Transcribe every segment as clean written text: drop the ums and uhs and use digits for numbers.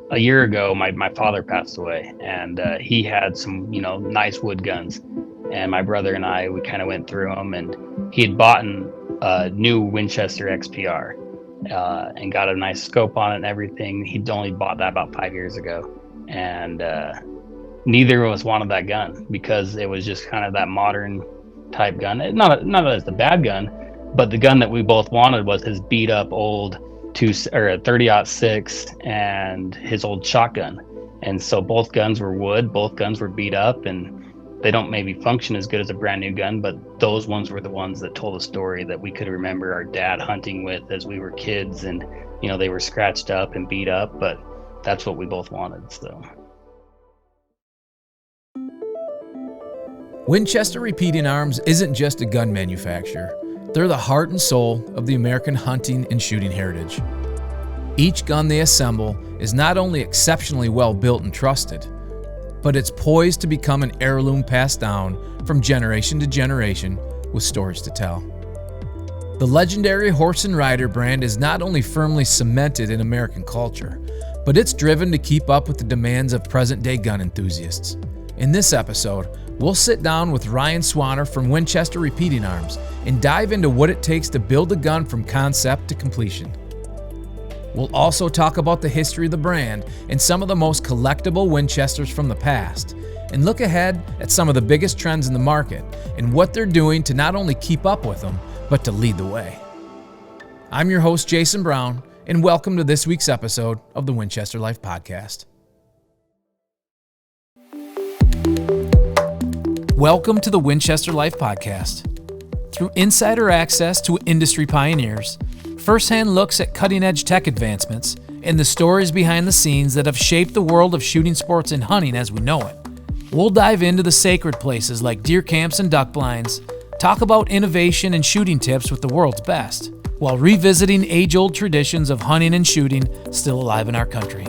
A year ago, my father passed away, and he had some, nice wood guns. And my brother and I, we kind of went through them, and he had bought a new Winchester XPR and got a nice scope on it and everything. He'd only bought that about 5 years ago, and neither of us wanted that gun because it was just kind of that modern type gun. Not that it's a bad gun, but the gun that we both wanted was his beat up old a 30-06 and his old shotgun. And so both guns were wood, both guns were beat up, and they don't maybe function as good as a brand new gun, but those ones were the ones that told a story that we could remember our dad hunting with as we were kids. And they were scratched up and beat up, but that's what we both wanted. So Winchester Repeating Arms isn't just a gun manufacturer. They're the heart and soul of the American hunting and shooting heritage. Each gun they assemble is not only exceptionally well built and trusted, but it's poised to become an heirloom passed down from generation to generation with stories to tell. The legendary Horse and Rider brand is not only firmly cemented in American culture, but it's driven to keep up with the demands of present-day gun enthusiasts. In this episode, we'll sit down with Ryan Swaner from Winchester Repeating Arms and dive into what it takes to build a gun from concept to completion. We'll also talk about the history of the brand and some of the most collectible Winchesters from the past, and look ahead at some of the biggest trends in the market and what they're doing to not only keep up with them, but to lead the way. I'm your host, Jason Brown, and welcome to this week's episode of the Winchester Life Podcast. Welcome to the Winchester Life Podcast. Through insider access to industry pioneers, firsthand looks at cutting-edge tech advancements, and the stories behind the scenes that have shaped the world of shooting sports and hunting as we know it, we'll dive into the sacred places like deer camps and duck blinds, talk about innovation and shooting tips with the world's best, while revisiting age-old traditions of hunting and shooting still alive in our country.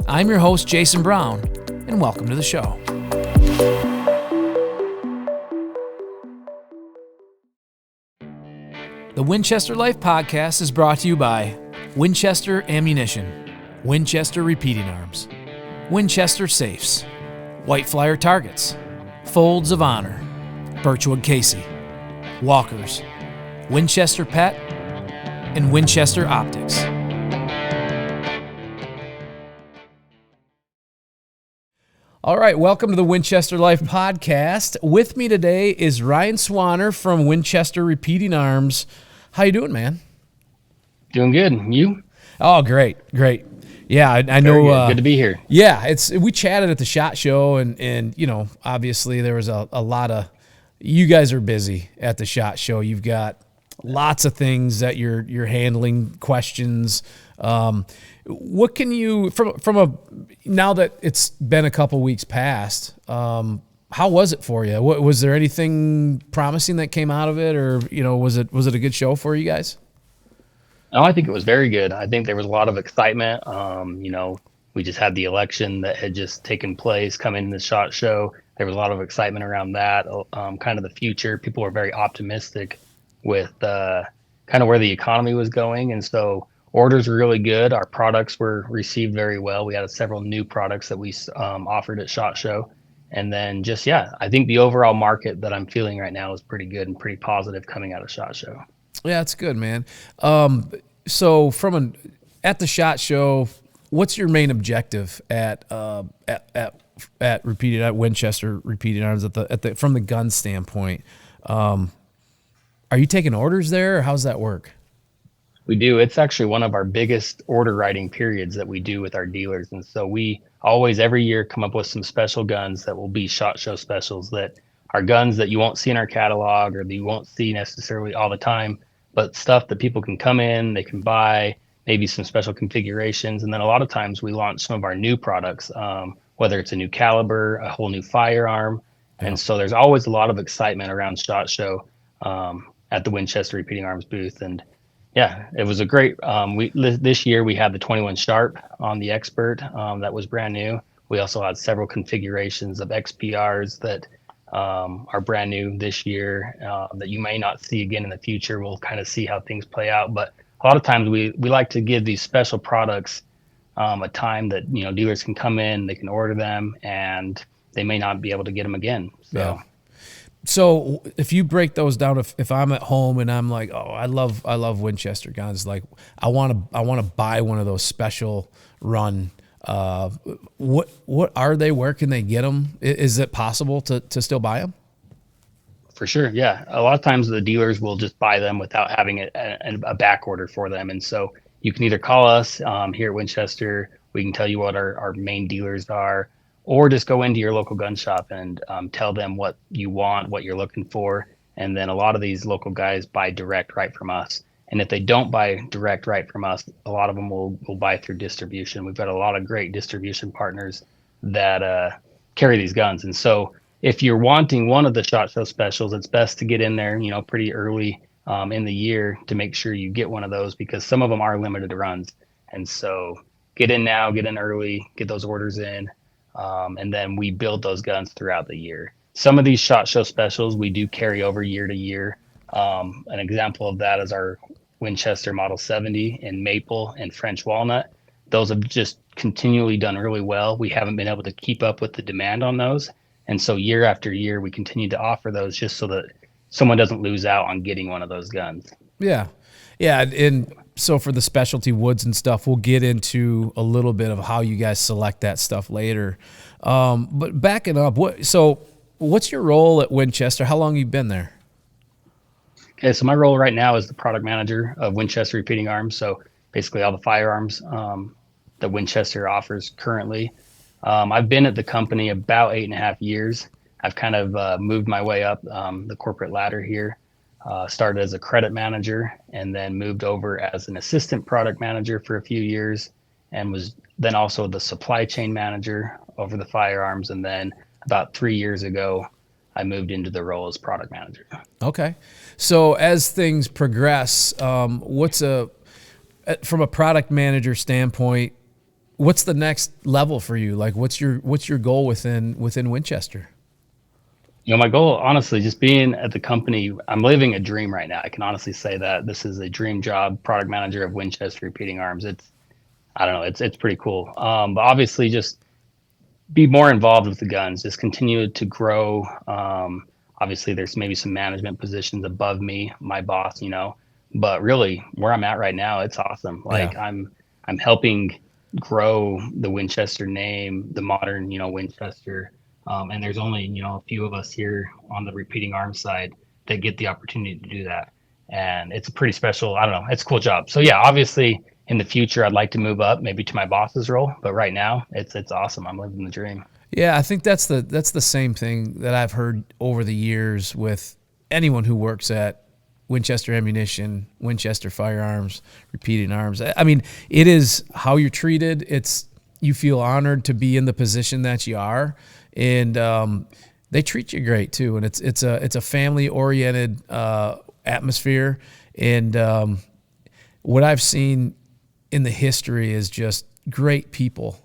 I'm your host, Jason Brown, and welcome to the show. The Winchester Life Podcast is brought to you by Winchester Ammunition, Winchester Repeating Arms, Winchester Safes, White Flyer Targets, Folds of Honor, Birchwood Casey, Walkers, Winchester Pet, and Winchester Optics. All right, welcome to the Winchester Life Podcast. With me today is Ryan Swaner from Winchester Repeating Arms. How you doing, man? doing good. You? Oh, great. Yeah, I know. Good to be here. Yeah, we chatted at the SHOT Show, and obviously there was a lot of. You guys are busy at the SHOT Show. You've got lots of things that you're handling, questions. What can you now that it's been a couple weeks past? How was it for you? Was there anything promising that came out of it, or was it a good show for you guys? No, I think it was very good. I think there was a lot of excitement. We just had the election that had just taken place coming in the SHOT Show. There was a lot of excitement around that, kind of the future. People were very optimistic with kind of where the economy was going. And so orders were really good. Our products were received very well. We had several new products that we offered at SHOT Show. And then I think the overall market that I'm feeling right now is pretty good and pretty positive coming out of SHOT Show. Yeah, it's good, man. So at the SHOT Show, what's your main objective at Winchester Repeating Arms from the gun standpoint? Are you taking orders there, or how's that work? We do. It's actually one of our biggest order writing periods that we do with our dealers. And so we always, every year, come up with some special guns that will be SHOT Show specials, that are guns that you won't see in our catalog or that you won't see necessarily all the time, but stuff that people can come in, they can buy, maybe some special configurations. And then a lot of times we launch some of our new products, whether it's a new caliber, a whole new firearm. Yeah. And so there's always a lot of excitement around SHOT Show at the Winchester Repeating Arms booth. And yeah, it was a great, this year we had the 21 Sharp on the Expert that was brand new. We also had several configurations of XPRs that are brand new this year that you may not see again in the future. We'll kind of see how things play out, but a lot of times we like to give these special products a time that dealers can come in, they can order them, and they may not be able to get them again. So. Yeah. So if you break those down, if I'm at home and I'm like, oh, I love Winchester guns, like I want to buy one of those special run. What are they? Where can they get them? Is it possible to still buy them? For sure, yeah. A lot of times the dealers will just buy them without having a back order for them, and so you can either call us here at Winchester. We can tell you what our main dealers are, or just go into your local gun shop and tell them what you want, what you're looking for. And then a lot of these local guys buy direct right from us. And if they don't buy direct right from us, a lot of them will buy through distribution. We've got a lot of great distribution partners that carry these guns. And so if you're wanting one of the SHOT Show specials, it's best to get in there, pretty early in the year to make sure you get one of those, because some of them are limited runs. And so get in now, get in early, get those orders in. And then we build those guns throughout the year. Some of these SHOT Show specials we do carry over year to year. An example of that is our Winchester Model 70 in maple and French walnut. Those have just continually done really well. We haven't been able to keep up with the demand on those. And so year after year, we continue to offer those just so that someone doesn't lose out on getting one of those guns. Yeah. Yeah. And so for the specialty woods and stuff, we'll get into a little bit of how you guys select that stuff later. But backing up, what's your role at Winchester? How long have you been there? Okay, so my role right now is the product manager of Winchester Repeating Arms. So basically all the firearms that Winchester offers currently. I've been at the company about 8.5 years. I've kind of moved my way up the corporate ladder here. Started as a credit manager and then moved over as an assistant product manager for a few years, and was then also the supply chain manager over the firearms. And then about 3 years ago, I moved into the role as product manager. Okay. So as things progress, from a product manager standpoint, what's the next level for you? Like what's your goal within Winchester? My goal, honestly, just being at the company, I'm living a dream right now. I can honestly say that this is a dream job, product manager of Winchester Repeating Arms. It's pretty cool. But obviously just be more involved with the guns, just continue to grow. Obviously there's maybe some management positions above me, my boss, but really where I'm at right now, it's awesome. Like yeah. I'm helping grow the Winchester name, the modern, Winchester. And there's only, a few of us here on the Repeating Arms side that get the opportunity to do that. And it's a pretty special, it's a cool job. So yeah, obviously in the future, I'd like to move up maybe to my boss's role, but right now it's awesome. I'm living the dream. Yeah. I think that's the same thing that I've heard over the years with anyone who works at Winchester Ammunition, Winchester Firearms, Repeating Arms. I mean, it is how you're treated. You feel honored to be in the position that you are. And they treat you great too, and it's a family oriented atmosphere. And what I've seen in the history is just great people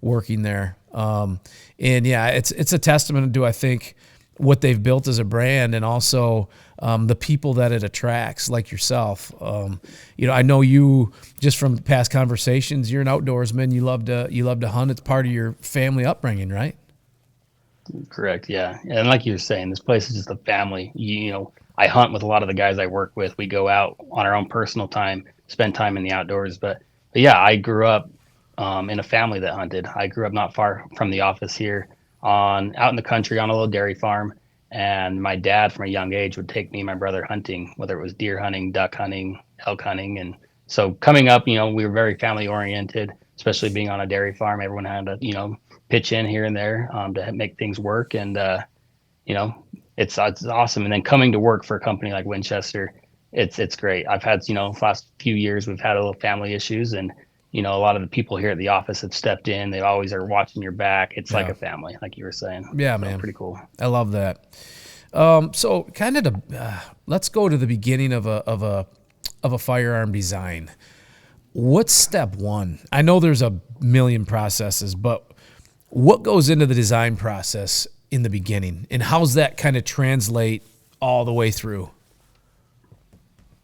working there. And yeah, it's a testament to, I think, what they've built as a brand, and also the people that it attracts, like yourself. I know you, just from past conversations, you're an outdoorsman. You love to hunt. It's part of your family upbringing, right? Correct. Yeah. And like you were saying, this place is just a family. I hunt with a lot of the guys I work with. We go out on our own personal time, spend time in the outdoors. But yeah, I grew up in a family that hunted. I grew up not far from the office here, out in the country on a little dairy farm. And my dad from a young age would take me and my brother hunting, whether it was deer hunting, duck hunting, elk hunting. And so coming up, we were very family oriented, especially being on a dairy farm. Everyone had to, pitch in here and there to make things work. And, it's awesome. And then coming to work for a company like Winchester, it's great. I've had, last few years, we've had a little family issues, and, a lot of the people here at the office have stepped in. They always are watching your back. It's like a family, like you were saying. Yeah, so man. Pretty cool. I love that. So kind of let's go to the beginning of a firearm design. What's step one? I know there's a million processes, but what goes into the design process in the beginning, and how's that kind of translate all the way through?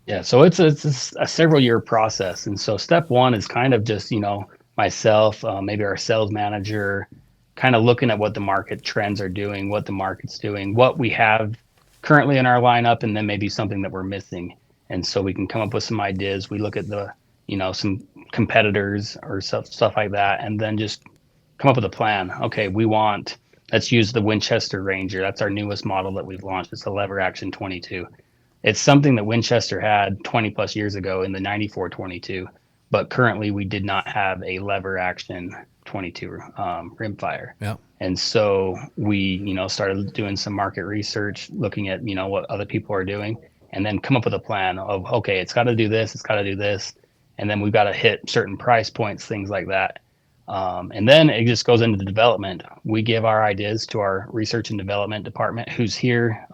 Yeah, so it's a several year process, and so step one is kind of just myself, maybe our sales manager, kind of looking at what the market trends are doing, what the market's doing, what we have currently in our lineup, and then maybe something that we're missing, and so we can come up with some ideas. We look at the some competitors or stuff like that, and then just come up with a plan. Okay, let's use the Winchester Ranger. That's our newest model that we've launched. It's a lever action 22. It's something that Winchester had 20 plus years ago in the 94 22, but currently we did not have a lever action 22 rimfire. Yeah. And so we, started doing some market research, looking at, what other people are doing, and then come up with a plan of, okay, it's got to do this, it's got to do this. And then we've got to hit certain price points, things like that. And then it just goes into the development. We give our ideas to our research and development department, who's here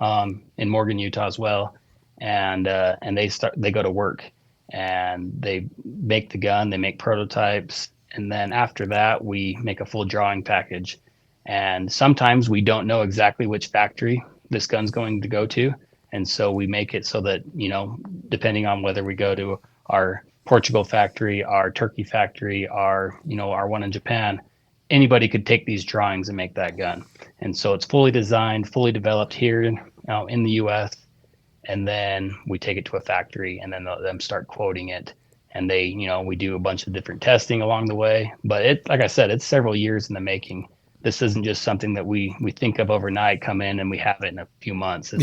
in Morgan, Utah as well, and they go to work and they make the gun, they make prototypes, and then after that we make a full drawing package. And sometimes we don't know exactly which factory this gun's going to go to, and so we make it so that depending on whether we go to our Portugal factory, our Turkey factory, our one in Japan, anybody could take these drawings and make that gun. And so it's fully designed, fully developed here in the US. And then we take it to a factory and then them start quoting it. And we do a bunch of different testing along the way. But like I said, it's several years in the making. This isn't just something that we think of overnight, come in and we have it in a few months.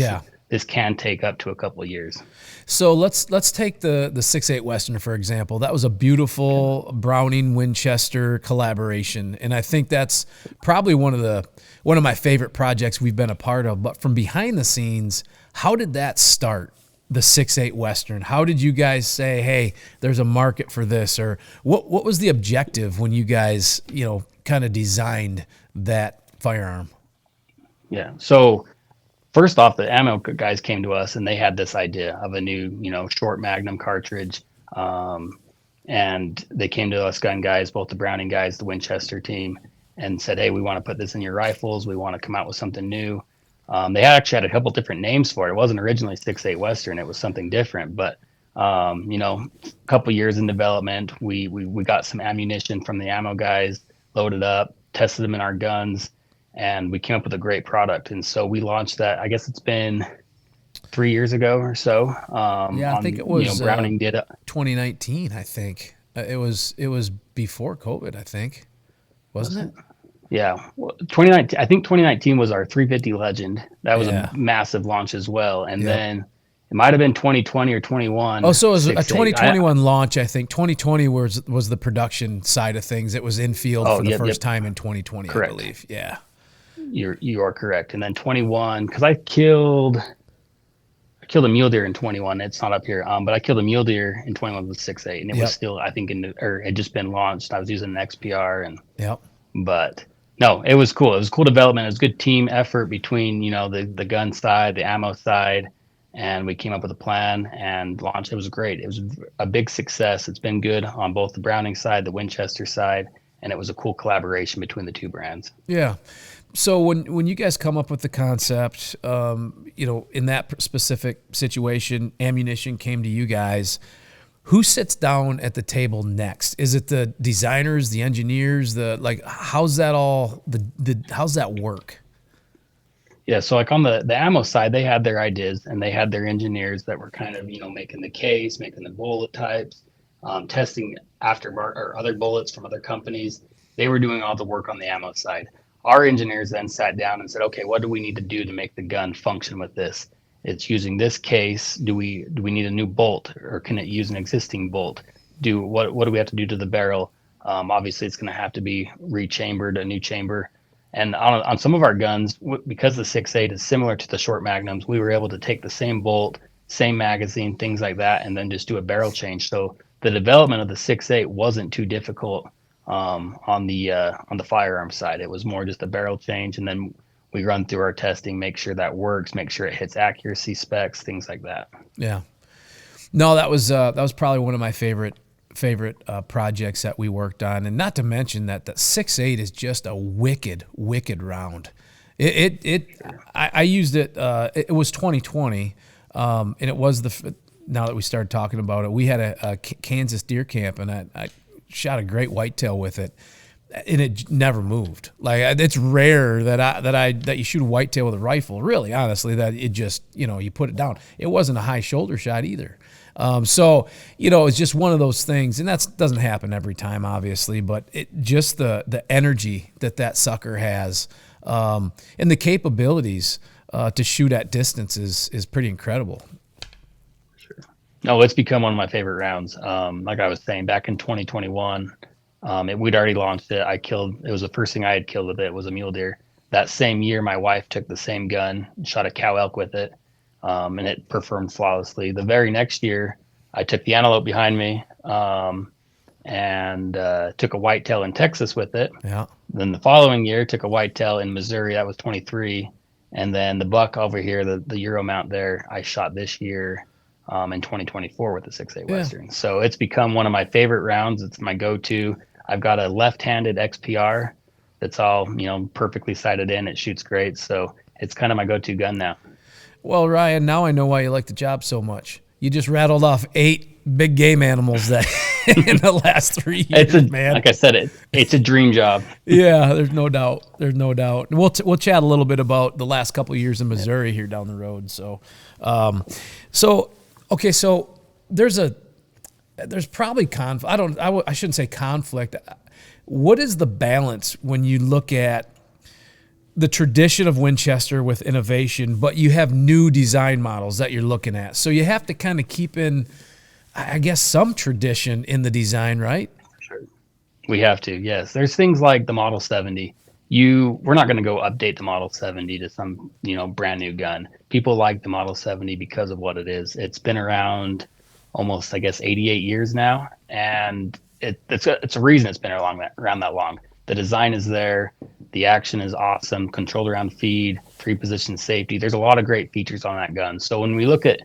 This can take up to a couple of years. So let's take the 6.8 Western, for example. That was a beautiful Browning Winchester collaboration, and I think that's probably one of my favorite projects we've been a part of. But from behind the scenes, how did that start? The 6.8 Western. How did you guys say, hey, there's a market for this? Or what was the objective when you guys, kind of designed that firearm? Yeah. So first off, the ammo guys came to us and they had this idea of a new, short Magnum cartridge. And they came to us gun guys, both the Browning guys, the Winchester team, and said, hey, we want to put this in your rifles. We want to come out with something new. They actually had a couple different names for it. It wasn't originally 6.8 Western. It was something different. But, a couple years in development, we got some ammunition from the ammo guys, loaded up, tested them in our guns, and we came up with a great product. And so we launched that. I guess it's been 3 years ago or so. I think it was Browning did 2019. I think it was before COVID. I think, wasn't it? Yeah, 2019. I think 2019 was our 350 Legend. That was a massive launch as well. And then it might have been 2020 or 21. Oh, so it was a 2021 launch. I think 2020 was the production side of things. It was in field for the first time in 2020, correct. I believe. Yeah, you are correct. And then 21, because I killed a mule deer in 21. It's not up here, but I killed a mule deer in 21 with 6.8, and it was still, I think, it had just been launched. I was using an XPR, but. No, it was cool. It was cool development. It was good team effort between, the gun side, the ammo side, and we came up with a plan and launched. It was great. It was a big success. It's been good on both the Browning side, the Winchester side, and it was a cool collaboration between the two brands. Yeah. So when you guys come up with the concept, in that specific situation, ammunition came to you guys. Who sits down at the table next? Is it the designers, the engineers, how's that all, how's that work? Yeah, so like on the ammo side, they had their ideas and they had their engineers that were kind of, making the case, making the bullet types, testing aftermarket or other bullets from other companies. They were doing all the work on the ammo side. Our engineers then sat down and said, okay, what do we need to do to make the gun function with this? It's using this case. Do we need a new bolt, or can it use an existing bolt? What do we have to do to the barrel? Obviously, it's going to have to be rechambered, a new chamber. And on some of our guns, because the 6.8 is similar to the short magnums, we were able to take the same bolt, same magazine, things like that, and then just do a barrel change. So the development of the 6.8 wasn't too difficult on the firearm side. It was more just a barrel change, and then we run through our testing, make sure that works, make sure it hits accuracy specs, things like that. Yeah. No, that was probably one of my favorite projects that we worked on, and not to mention that the 6.8 is just a wicked round. I used it. It was 2020, and it was now that we started talking about it, we had a Kansas deer camp, and I shot a great whitetail with it, and it never moved. Like, it's rare that you shoot a whitetail with a rifle, really, honestly, that it just, you put it down. It wasn't a high shoulder shot either. So, it's just one of those things, and that doesn't happen every time, obviously, but it just the energy that sucker has, and the capabilities to shoot at distance is pretty incredible. Sure. No, it's become one of my favorite rounds. Like I was saying, back in 2021, we'd already launched it. It was the first thing I had killed with it was a mule deer. That same year, my wife took the same gun, shot a cow elk with it, and it performed flawlessly. The very next year, I took the antelope behind me, and took a whitetail in Texas with it. Yeah. Then the following year, took a whitetail in Missouri. That was 23. And then the buck over here, the Euro mount there, I shot this year in 2024 with the 6.8 Western. So it's become one of my favorite rounds. It's my go-to. I've got a left-handed XPR that's all, perfectly sighted in. It shoots great. So it's kind of my go-to gun now. Well, Ryan, now I know why you like the job so much. You just rattled off 8 big game animals that in the last 3 years, man. Like I said, it's a dream job. Yeah, there's no doubt. We'll chat a little bit about the last couple of years in Missouri here down the road. So, okay, so there's probably conflict. I shouldn't say conflict. What is the balance when you look at the tradition of Winchester with innovation, but you have new design models that you're looking at? So you have to kind of keep in, I guess, some tradition in the design, right? Sure. We have to, yes. There's things like the Model 70. We're not going to go update the Model 70 to some, brand new gun. People like the Model 70 because of what it is. It's been around almost, I guess, 88 years now, and it's a reason it's been around that long. The design is there. The action is awesome. Controlled around feed, 3-position safety. There's a lot of great features on that gun. So when we look at,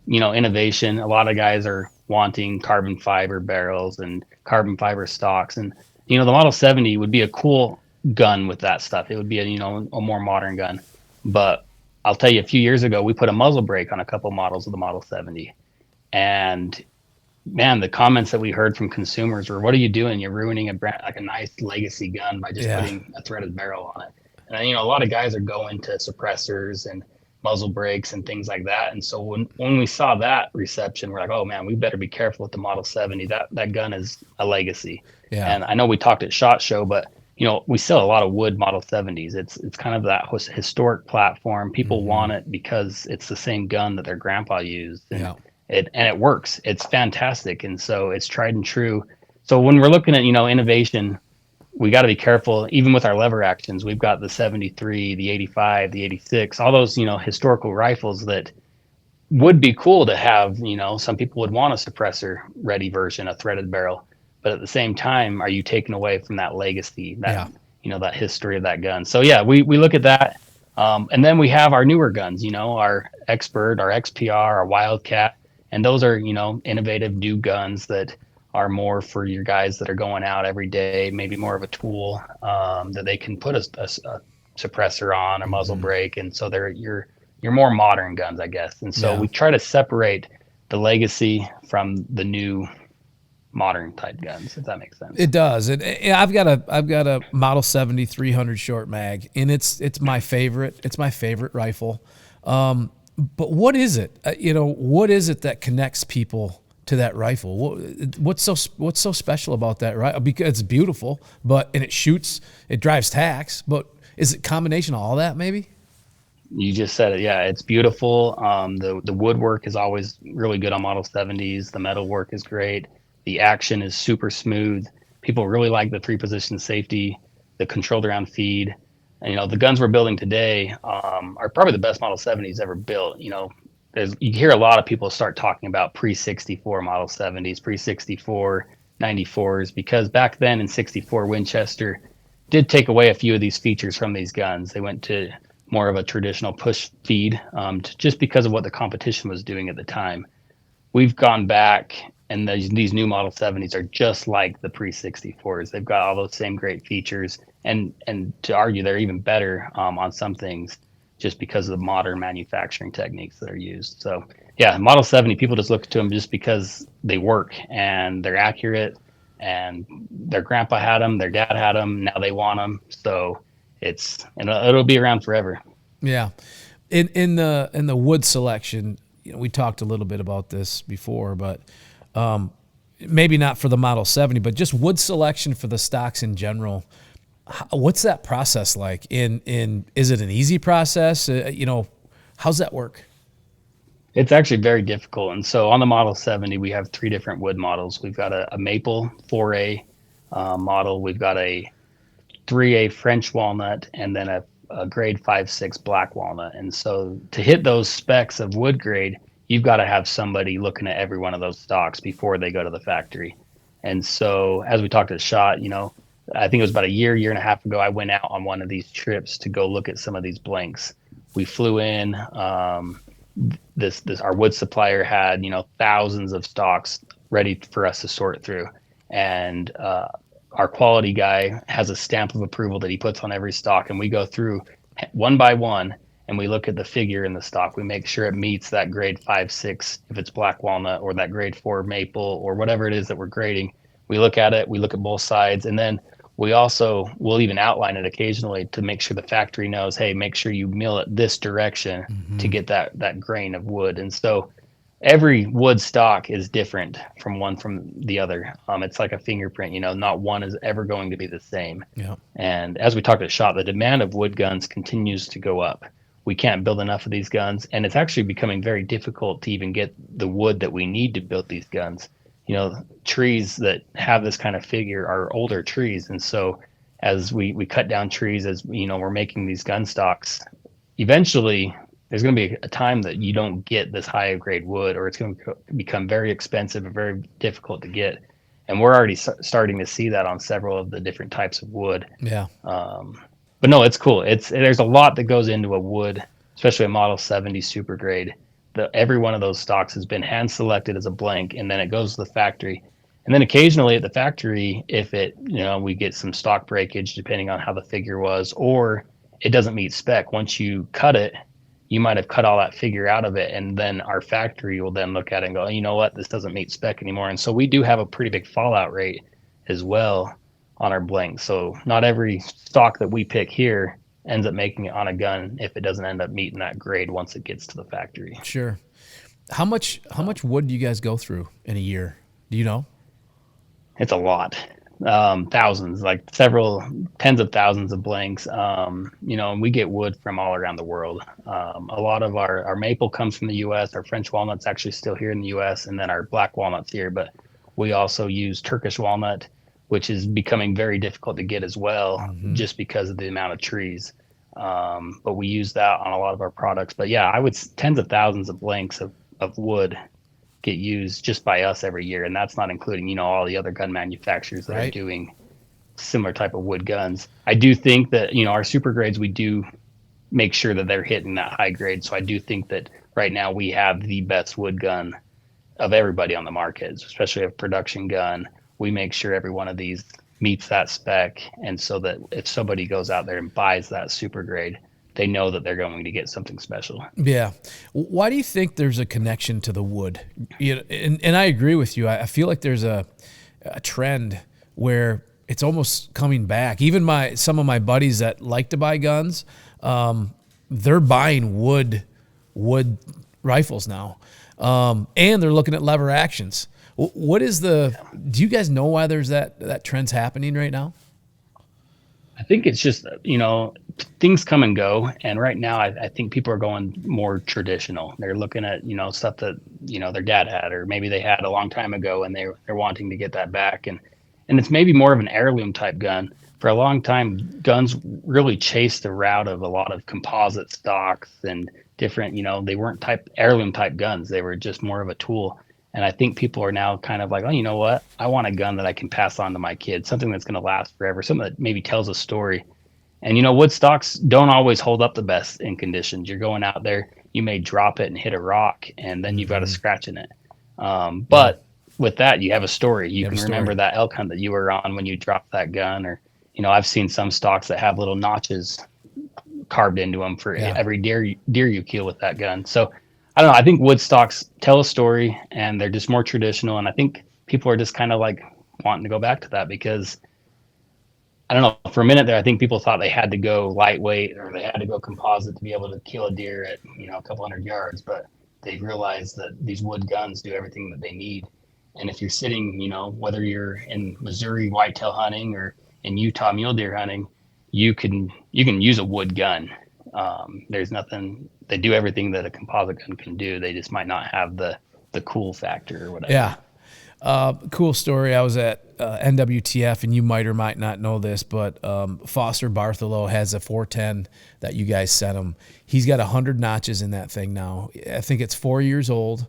innovation, a lot of guys are wanting carbon fiber barrels and carbon fiber stocks. And, the Model 70 would be a cool gun with that stuff. It would be a more modern gun. But I'll tell you, a few years ago, we put a muzzle brake on a couple models of the Model 70. And man, the comments that we heard from consumers were, "What are you doing? You're ruining a nice legacy gun by just putting a threaded barrel on it." And a lot of guys are going to suppressors and muzzle brakes and things like that. And so when we saw that reception, we're like, "Oh man, we better be careful with the Model 70. That gun is a legacy." Yeah. And I know we talked at SHOT Show, but we sell a lot of wood Model 70s. It's kind of that historic platform. People want it because it's the same gun that their grandpa used. And it works. It's fantastic. And so it's tried and true. So when we're looking at, innovation, we got to be careful. Even with our lever actions, we've got the 73, the 85, the 86, all those, historical rifles that would be cool to have. Some people would want a suppressor ready version, a threaded barrel. But at the same time, are you taking away from that legacy, that history of that gun? So yeah, we look at that. And then we have our newer guns, our Expert, our XPR, our Wildcat. And those are, innovative new guns that are more for your guys that are going out every day, maybe more of a tool that they can put a suppressor on, a muzzle brake. And so they're your more modern guns, I guess. And so we try to separate the legacy from the new modern type guns, if that makes sense. It does. I've got a Model 70 300 short mag, and it's my favorite. It's my favorite rifle. But what is it? What is it that connects people to that rifle? What's so special about that? Right? Because it's beautiful, and it shoots, it drives tacks. But is it a combination of all that? Maybe. You just said it. Yeah, it's beautiful. The woodwork is always really good on Model 70s. The metal work is great. The action is super smooth. People really like the 3-position safety, the controlled around feed. And, the guns we're building today are probably the best Model 70s ever built. You hear a lot of people start talking about pre-64 Model 70s, pre-64 94s, because back then in 64, Winchester did take away a few of these features from these guns. They went to more of a traditional push feed just because of what the competition was doing at the time. We've gone back, and these new Model 70s are just like the pre-64s. They've got all those same great features. And to argue they're even better on some things just because of the modern manufacturing techniques that are used. So Yeah, Model 70, people just look to them just because they work and they're accurate, and their grandpa had them, their dad had them, now they want them. So and it'll be around forever. Yeah. In the wood selection, we talked a little bit about this before, but maybe not for the Model 70, but just wood selection for the stocks in general. What's that process like? Is it an easy process? How's that work? It's actually very difficult. And so on the Model 70, we have three different wood models. We've got a maple 4A model. We've got a 3A French walnut, and then a grade 5-6 black walnut. And so to hit those specs of wood grade, you've got to have somebody looking at every one of those stocks before they go to the factory. And so as we talked at SHOT, I think it was about a year and a half ago, I went out on one of these trips to go look at some of these blanks. We flew in. This our wood supplier had thousands of stocks ready for us to sort through, and our quality guy has a stamp of approval that he puts on every stock, and we go through one by one and we look at the figure in the stock. We make sure it meets that grade 5-6 if it's black walnut, or that grade 4 maple, or whatever it is that we're grading. We look at it, we look at both sides, and then we'll even outline it occasionally to make sure the factory knows, hey, make sure you mill it this direction to get that grain of wood. And so every wood stock is different from the other. It's like a fingerprint, not one is ever going to be the same. Yeah. And as we talked at SHOT, the demand of wood guns continues to go up. We can't build enough of these guns, and it's actually becoming very difficult to even get the wood that we need to build these guns. Trees that have this kind of figure are older trees. And so as we cut down trees, as we're making these gun stocks, eventually there's going to be a time that you don't get this higher grade wood, or it's going to become very expensive and very difficult to get. And we're already starting to see that on several of the different types of wood. Yeah. But no, it's cool. There's a lot that goes into a wood, especially a Model 70 super grade. Every one of those stocks has been hand selected as a blank, and then it goes to the factory. And then occasionally at the factory, if we get some stock breakage, depending on how the figure was, or it doesn't meet spec, once you cut it, you might have cut all that figure out of it. And then our factory will then look at it and go, you know what, this doesn't meet spec anymore. And so we do have a pretty big fallout rate as well on our blanks. So not every stock that we pick here ends up making it on a gun if it doesn't end up meeting that grade once it gets to the factory. Sure. How much wood do you guys go through in a year? Do you know? It's a lot. Thousands, like several tens of thousands of blanks. And we get wood from all around the world. A lot of our maple comes from the U.S. Our French walnut's actually still here in the U.S. And then our black walnut's here. But we also use Turkish walnut, which is becoming very difficult to get as well, just because of the amount of trees. But we use that on a lot of our products. But yeah, tens of thousands of blanks of wood get used just by us every year. And that's not including, all the other gun manufacturers that are doing similar type of wood guns. I do think that, our super grades, we do make sure that they're hitting that high grade. So I do think that right now we have the best wood gun of everybody on the market, especially a production gun. We make sure every one of these meets that spec. And so that if somebody goes out there and buys that super grade, they know that they're going to get something special. Yeah. Why do you think there's a connection to the wood? And I agree with you. I feel like there's a trend where it's almost coming back. Even some of my buddies that like to buy guns, they're buying wood rifles now. And they're looking at lever actions. Do you guys know why there's that trend's happening right now? I think it's just, things come and go. And right now, I think people are going more traditional. They're looking at, stuff that, their dad had, or maybe they had a long time ago, and they're wanting to get that back. And it's maybe more of an heirloom type gun. For a long time, guns really chased the route of a lot of composite stocks and different, they weren't heirloom type guns. They were just more of a tool. And I think people are now kind of like, oh, you know what? I want a gun that I can pass on to my kids, something that's going to last forever, something that maybe tells a story. And, wood stocks don't always hold up the best in conditions. You're going out there, you may drop it and hit a rock, and then you've got a scratch in it. But with that, you have a story. You can remember that elk hunt that you were on when you dropped that gun. Or, I've seen some stocks that have little notches carved into them for every deer you kill with that gun. So I don't know. I think wood stocks tell a story, and they're just more traditional. And I think people are just kind of like wanting to go back to that because I don't know. For a minute there, I think people thought they had to go lightweight or they had to go composite to be able to kill a deer at a couple hundred yards. But they realized that these wood guns do everything that they need. And if you're sitting, whether you're in Missouri whitetail hunting or in Utah mule deer hunting, you can use a wood gun. There's nothing. They do everything that a composite gun can do. They just might not have the cool factor or whatever. Yeah. Cool story. I was at NWTF, and you might or might not know this, but Foster Bartholow has a 410 that you guys sent him. He's got 100 notches in that thing now. I think it's 4 years old,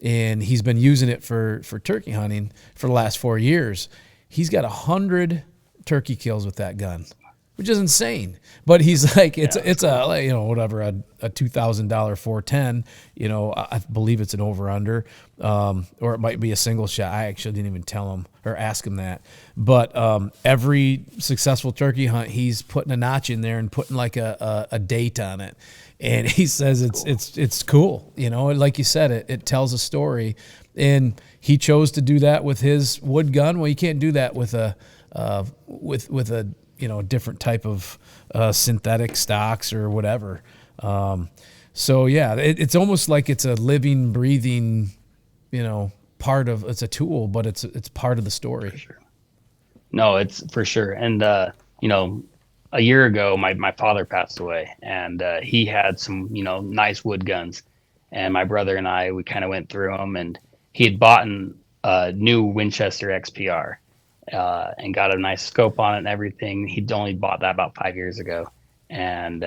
and he's been using it for turkey hunting for the last 4 years. He's got 100 turkey kills with that gun, which is insane. But he's like, it's a whatever, a $2,000 410, I believe it's an over under, or it might be a single shot. I actually didn't even tell him or ask him that. But every successful turkey hunt, he's putting a notch in there and putting like a date on it. And he says it's cool. Like you said, it tells a story. And he chose to do that with his wood gun. Well, you can't do that with a different type of synthetic stocks or whatever. So yeah, it's almost like it's a living, breathing, part of, it's a tool, but it's part of the story. For sure. No, it's for sure. And, a year ago, my father passed away, and he had some, nice wood guns. And my brother and I, we kind of went through them, and he had bought a new Winchester XPR. And got a nice scope on it and everything. He'd only bought that about 5 years ago. And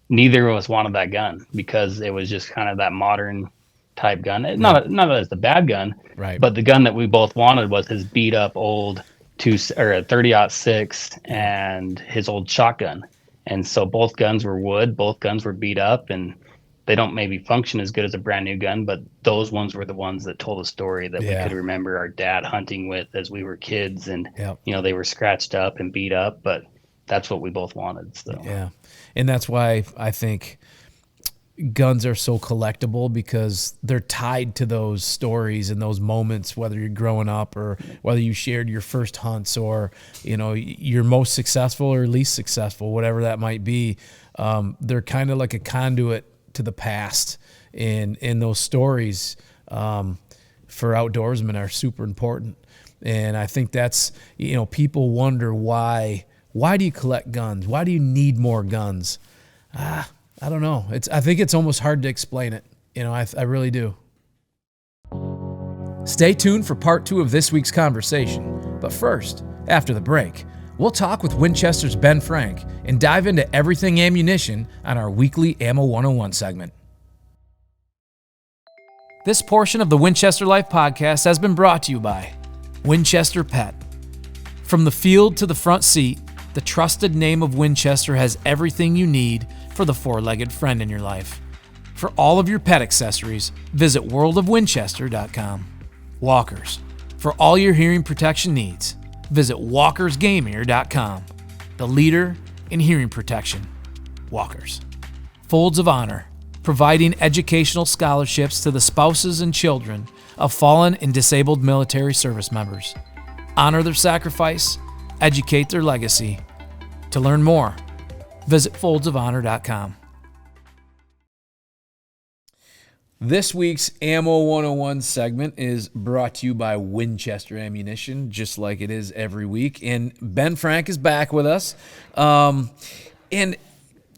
neither of us wanted that gun because it was just kind of that modern type gun. Not that it's a bad gun, right? But the gun that we both wanted was his beat up old 30-06 and his old shotgun. And so both guns were wood, both guns were beat up, and they don't maybe function as good as a brand new gun, but those ones were the ones that told a story that we could remember our dad hunting with as we were kids. And, they were scratched up and beat up, but that's what we both wanted. So. Yeah. And that's why I think guns are so collectible, because they're tied to those stories and those moments, whether you're growing up or whether you shared your first hunts or, your most successful or least successful, whatever that might be. They're kind of like a conduit to the past, and those stories for outdoorsmen are super important. And I think that's, people wonder why do you collect guns? Why do you need more guns? I don't know. I think it's almost hard to explain it. I really do. Stay tuned for part 2 of this week's conversation. But first, after the break, we'll talk with Winchester's Ben Frank and dive into everything ammunition on our weekly Ammo 101 segment. This portion of the Winchester Life podcast has been brought to you by Winchester Pet. From the field to the front seat, the trusted name of Winchester has everything you need for the four-legged friend in your life. For all of your pet accessories, visit worldofwinchester.com. Walkers. For all your hearing protection needs, visit walkersgameear.com. The leader in hearing protection. Walkers. Folds of Honor. Providing educational scholarships to the spouses and children of fallen and disabled military service members. Honor their sacrifice, educate their legacy. To learn more, visit foldsofhonor.com. This week's Ammo 101 segment is brought to you by Winchester Ammunition, just like it is every week. And Ben Frank is back with us. And,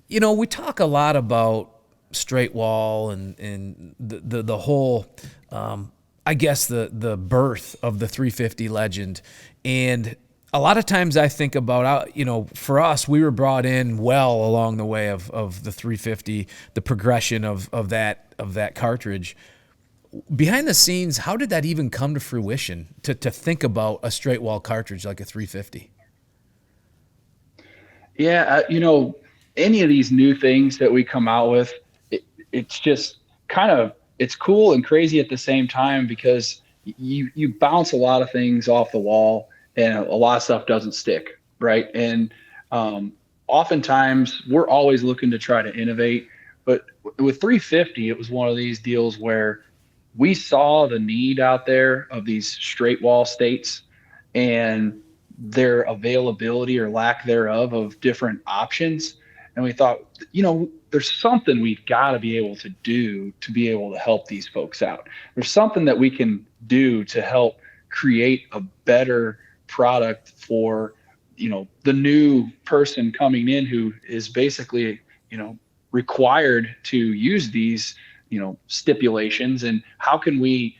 we talk a lot about straight wall and the whole, I guess, the birth of the 350 legend. And a lot of times I think about, for us, we were brought in well along the way of the 350, the progression of that cartridge. Behind the scenes, how did that even come to fruition to think about a straight wall cartridge like a 350? Yeah, any of these new things that we come out with, it's just it's cool and crazy at the same time, because you bounce a lot of things off the wall and a lot of stuff doesn't stick, right? And oftentimes we're always looking to try to innovate, but with 350, it was one of these deals where we saw the need out there of these straight wall states and their availability or lack thereof of different options. And we thought, there's something we've got to be able to do to be able to help these folks out. There's something that we can do to help create a better product for, the new person coming in who is basically, required to use these, stipulations. And how can we,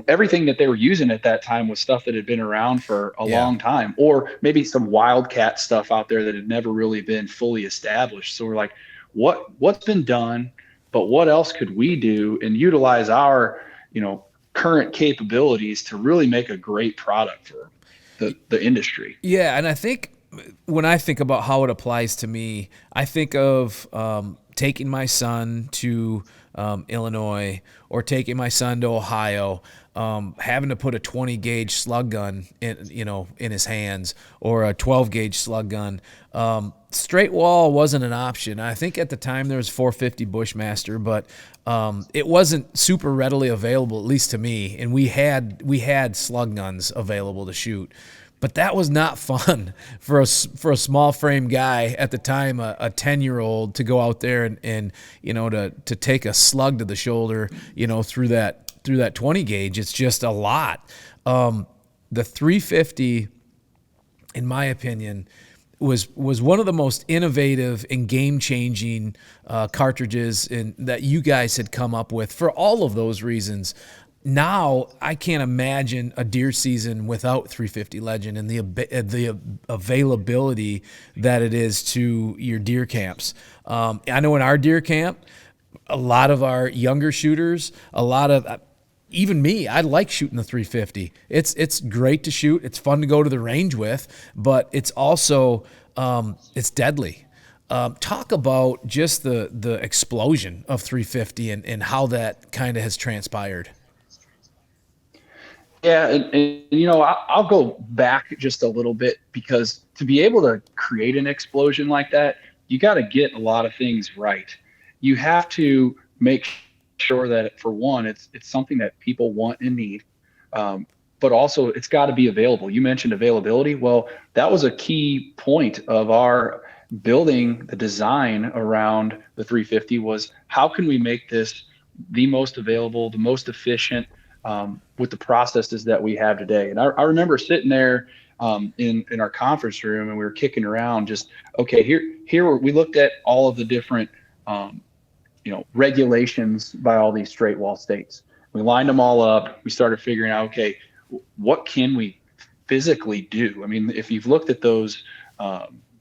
everything that they were using at that time was stuff that had been around for a long time, or maybe some wildcat stuff out there that had never really been fully established. So we're like, what's been done, but what else could we do and utilize our, current capabilities to really make a great product for the industry? Yeah. And I think when I think about how it applies to me, I think of taking my son to Illinois, or taking my son to Ohio, having to put a 20 gauge slug gun in his hands, or a 12 gauge slug gun. Straight wall wasn't an option. I think at the time there was 450 Bushmaster, but it wasn't super readily available, at least to me. And we had slug guns available to shoot. But that was not fun for a small frame guy at the time, a 10-year-old, to go out there and to take a slug to the shoulder, through that 20 gauge. It's just a lot. The 350, in my opinion, was one of the most innovative and game-changing cartridges that you guys had come up with for all of those reasons. Now I can't imagine a deer season without 350 Legend and the availability that it is to your deer camps. I know in our deer camp, a lot of our younger shooters, even me, I like shooting the 350. It's great to shoot. It's fun to go to the range with, but it's also it's deadly. Talk about just the explosion of 350 and how that kind of has transpired. Yeah, and I'll go back just a little bit, because to be able to create an explosion like that, you got to get a lot of things right. You have to make sure that, for one, it's something that people want and need, but also it's got to be available. You mentioned availability. Well, that was a key point of our building the design around the 350, was how can we make this the most available, the most efficient, with the processes that we have today. And I remember sitting there in our conference room, and we were kicking around just, okay, here we looked at all of the different regulations by all these straight wall states. We lined them all up. We started figuring out, okay, what can we physically do? I mean, if you've looked at those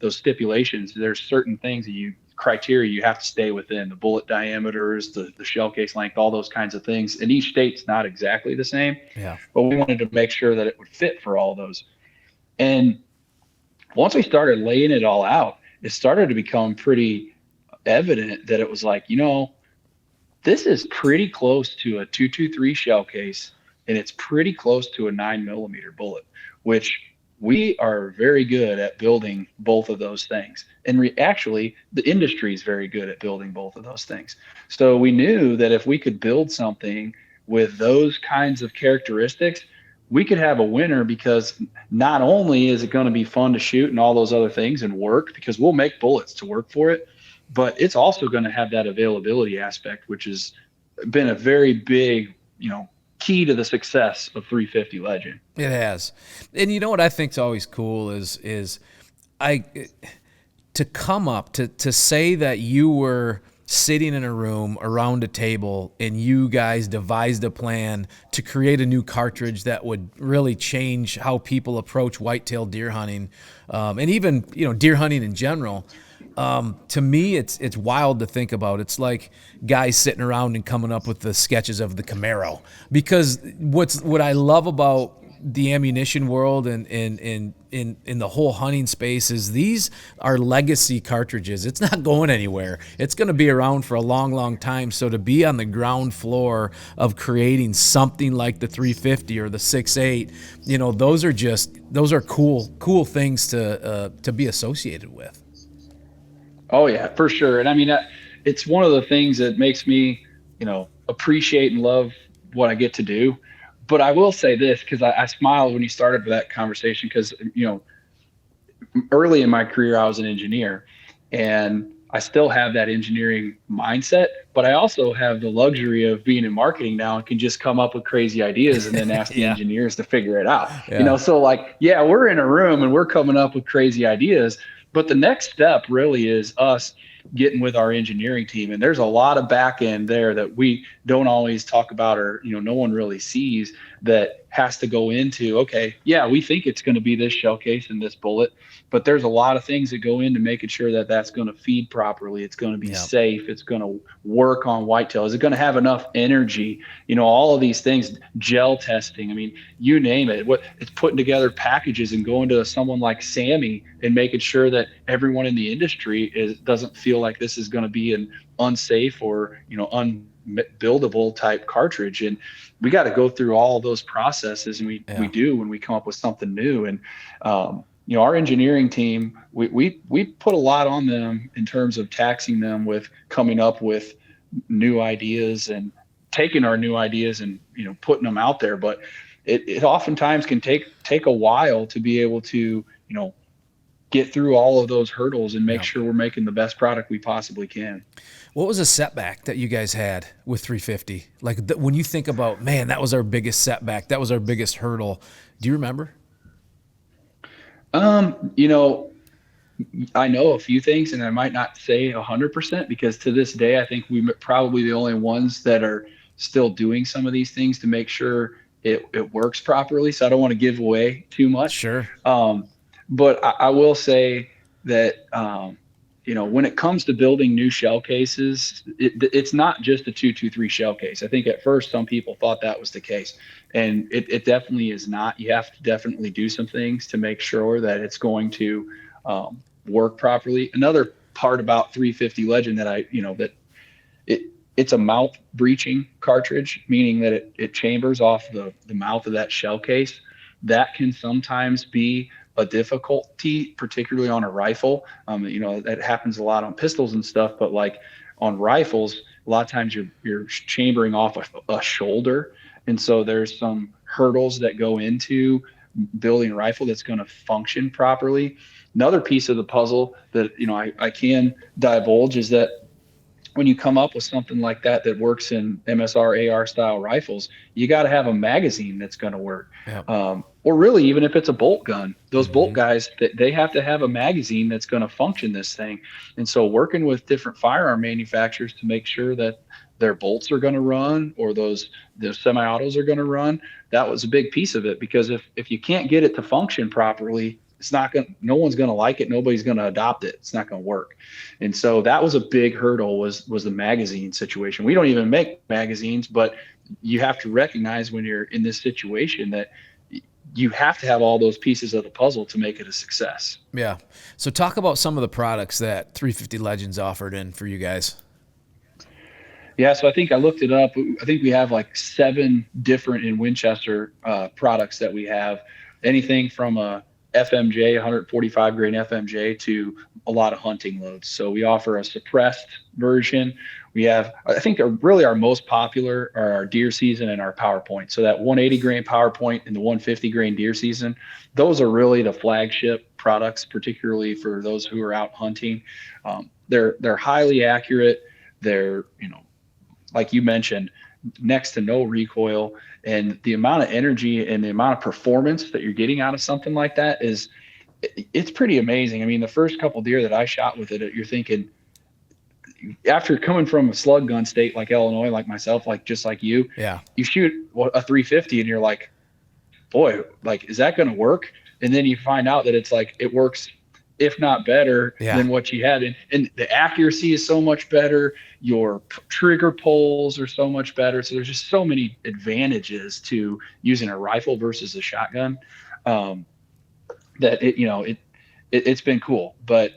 stipulations, there's certain things that criteria you have to stay within: the bullet diameters, the shell case length, all those kinds of things. And each state's not exactly the same. Yeah. But we wanted to make sure that it would fit for all those. And once we started laying it all out, it started to become pretty evident that it was like, this is pretty close to a 223 shell case, and it's pretty close to a 9mm bullet, which we are very good at building both of those things. And actually, the industry is very good at building both of those things. So we knew that if we could build something with those kinds of characteristics, we could have a winner, because not only is it going to be fun to shoot and all those other things and work, because we'll make bullets to work for it, but it's also going to have that availability aspect, which has been a very big, key to the success of 350 Legend. It has. And you know what I think is always cool is to come up to say that you were sitting in a room around a table and you guys devised a plan to create a new cartridge that would really change how people approach whitetail deer hunting, and even deer hunting in general. To me, it's wild to think about. It's like guys sitting around and coming up with the sketches of the Camaro. Because what I love about the ammunition world and in the whole hunting space is these are legacy cartridges. It's not going anywhere. It's going to be around for a long, long time. So to be on the ground floor of creating something like the 350 or the 6.8, those are cool things to be associated with. Oh yeah, for sure. And I mean, it's one of the things that makes me, appreciate and love what I get to do. But I will say this, because I smiled when you started that conversation, because, early in my career, I was an engineer, and I still have that engineering mindset, but I also have the luxury of being in marketing now and can just come up with crazy ideas and then ask the Yeah. engineers to figure it out. Yeah. So like, yeah, we're in a room and we're coming up with crazy ideas, but the next step really is us getting with our engineering team. And there's a lot of back end there that we don't always talk about, or, no one really sees, that has to go into, okay, yeah, we think it's going to be this shell case and this bullet, but there's a lot of things that go into making sure that that's going to feed properly. It's going to be safe. It's going to work on whitetail. Is it going to have enough energy? All of these things, gel testing. I mean, you name it. It's putting together packages and going to someone like Sammy and making sure that everyone in the industry doesn't feel like this is going to be an unsafe or, unbuildable type cartridge. And we got to go through all those processes, and we do when we come up with something new. And, our engineering team, we put a lot on them in terms of taxing them with coming up with new ideas and taking our new ideas and, putting them out there. But it oftentimes can take a while to be able to, get through all of those hurdles and make sure we're making the best product we possibly can. What was a setback that you guys had with 350? Like when you think about, man, that was our biggest setback, that was our biggest hurdle. Do you remember? I know a few things, and I might not say 100%, because to this day, I think we're probably the only ones that are still doing some of these things to make sure it works properly. So I don't want to give away too much. Sure. But I will say that, when it comes to building new shell cases, it's not just a 223 shell case. I think at first some people thought that was the case, and it definitely is not. You have to definitely do some things to make sure that it's going to work properly. Another part about 350 Legend that it's a mouth breaching cartridge, meaning that it chambers off the mouth of that shell case. That can sometimes be a difficulty, particularly on a rifle. That happens a lot on pistols and stuff, but like on rifles, a lot of times you're chambering off a shoulder. And so there's some hurdles that go into building a rifle that's going to function properly. Another piece of the puzzle that, I can divulge is that when you come up with something like that works in MSR AR style rifles, you got to have a magazine that's going to work. Yep. Or really, even if it's a bolt gun, those bolt guys, they have to have a magazine that's going to function this thing. And so working with different firearm manufacturers to make sure that their bolts are going to run, or the semi-autos are going to run, that was a big piece of it. Because if you can't get it to function properly, no one's going to like it. Nobody's going to adopt it. It's not going to work. And so that was a big hurdle, was the magazine situation. We don't even make magazines, but you have to recognize when you're in this situation that you have to have all those pieces of the puzzle to make it a success. Yeah. So talk about some of the products that 350 Legends offered in for you guys. Yeah, so I think I looked it up. I think we have like 7 different in Winchester products that we have. Anything from a FMJ, 145 grain FMJ, to a lot of hunting loads. So we offer a suppressed version. We have, I think really our most popular are our deer season and our PowerPoint. So that 180 grain PowerPoint and the 150 grain deer season, those are really the flagship products, particularly for those who are out hunting. They're highly accurate. They're, like you mentioned, next to no recoil, and the amount of energy and the amount of performance that you're getting out of something like that it's pretty amazing. I mean, the first couple deer that I shot with it, you're thinking, after coming from a slug gun state like Illinois, like myself, like just like you, you shoot a 350 and you're like, boy, like, is that going to work? And then you find out that it's like, it works, if not better than what you had. And the accuracy is so much better. Your trigger pulls are so much better. So there's just so many advantages to using a rifle versus a shotgun, that it's been cool. But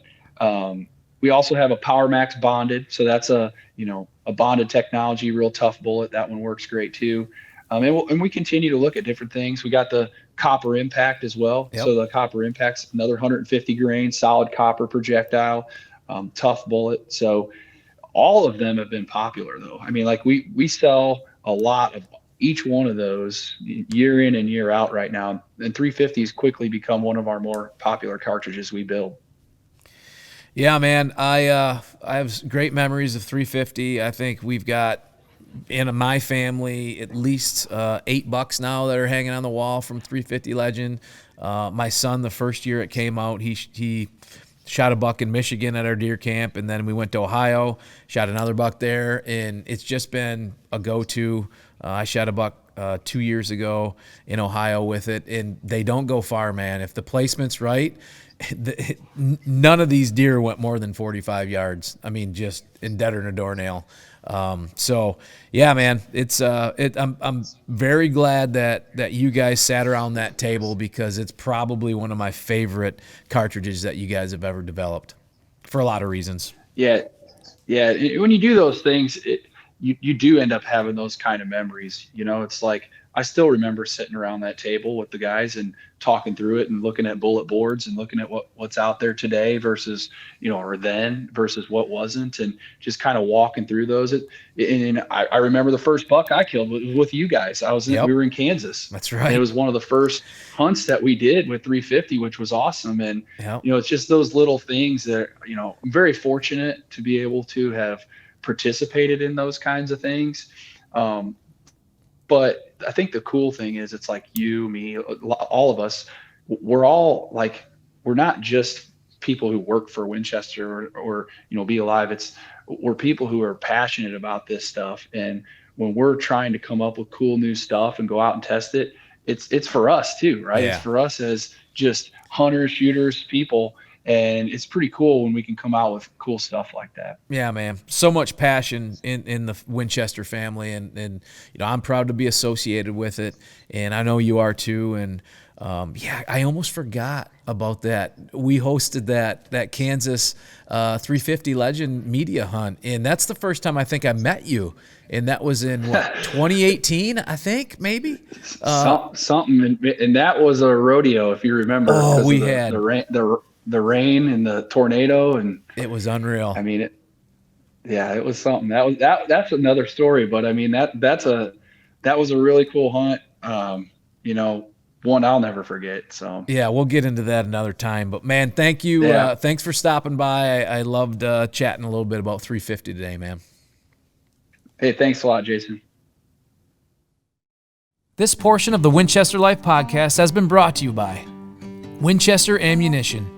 we also have a Power Max bonded. So that's a bonded technology, real tough bullet. That one works great too. And we continue to look at different things. We got the copper impact as well. Yep. So the copper impact's another 150 grain solid copper projectile, tough bullet. So all of them have been popular though. I mean, like we sell a lot of each one of those year in and year out right now. And 350s quickly become one of our more popular cartridges we build. Yeah, man. I have great memories of 350. I think we've got in my family at least 8 bucks now that are hanging on the wall from 350 Legend. My son, the first year it came out, he shot a buck in Michigan at our deer camp, and then we went to Ohio, shot another buck there, and it's just been a go-to. I shot a buck 2 years ago in Ohio with it, and they don't go far, man. If the placement's right, none of these deer went more than 45 yards. I mean, just in deader than a doornail. So yeah, man, I'm very glad that you guys sat around that table, because it's probably one of my favorite cartridges that you guys have ever developed for a lot of reasons. Yeah. Yeah. When you do those things, you do end up having those kind of memories. You know, it's like, I still remember sitting around that table with the guys and talking through it and looking at bullet boards and looking at what's out there today versus, or then versus what wasn't, and just kind of walking through those. And I remember the first buck I killed was with you guys. We were in Kansas. That's right. And it was one of the first hunts that we did with 350, which was awesome. And, it's just those little things that, I'm very fortunate to be able to have participated in those kinds of things. But I think the cool thing is it's like you, me, all of us, we're all like, we're not just people who work for Winchester or Be Alive. We're people who are passionate about this stuff. And when we're trying to come up with cool new stuff and go out and test it, it's for us too, right? Yeah. It's for us as just hunters, shooters, people. And it's pretty cool when we can come out with cool stuff like that. Yeah, man. So much passion in the Winchester family, and I'm proud to be associated with it, and I know you are too. And I almost forgot about that. We hosted that Kansas 350 Legend media hunt, and that's the first time I think I met you. And that was in 2018, I think, maybe. Something, and that was a rodeo, if you remember. Oh, we had the rain and the tornado, and it was unreal. I mean, it was something. That's another story, but I mean, that was a really cool hunt. One I'll never forget. So yeah, we'll get into that another time, but man, thank you. Yeah. Thanks for stopping by. I loved chatting a little bit about 350 today, man. Hey, thanks a lot, Jason. This portion of the Winchester Life podcast has been brought to you by Winchester Ammunition,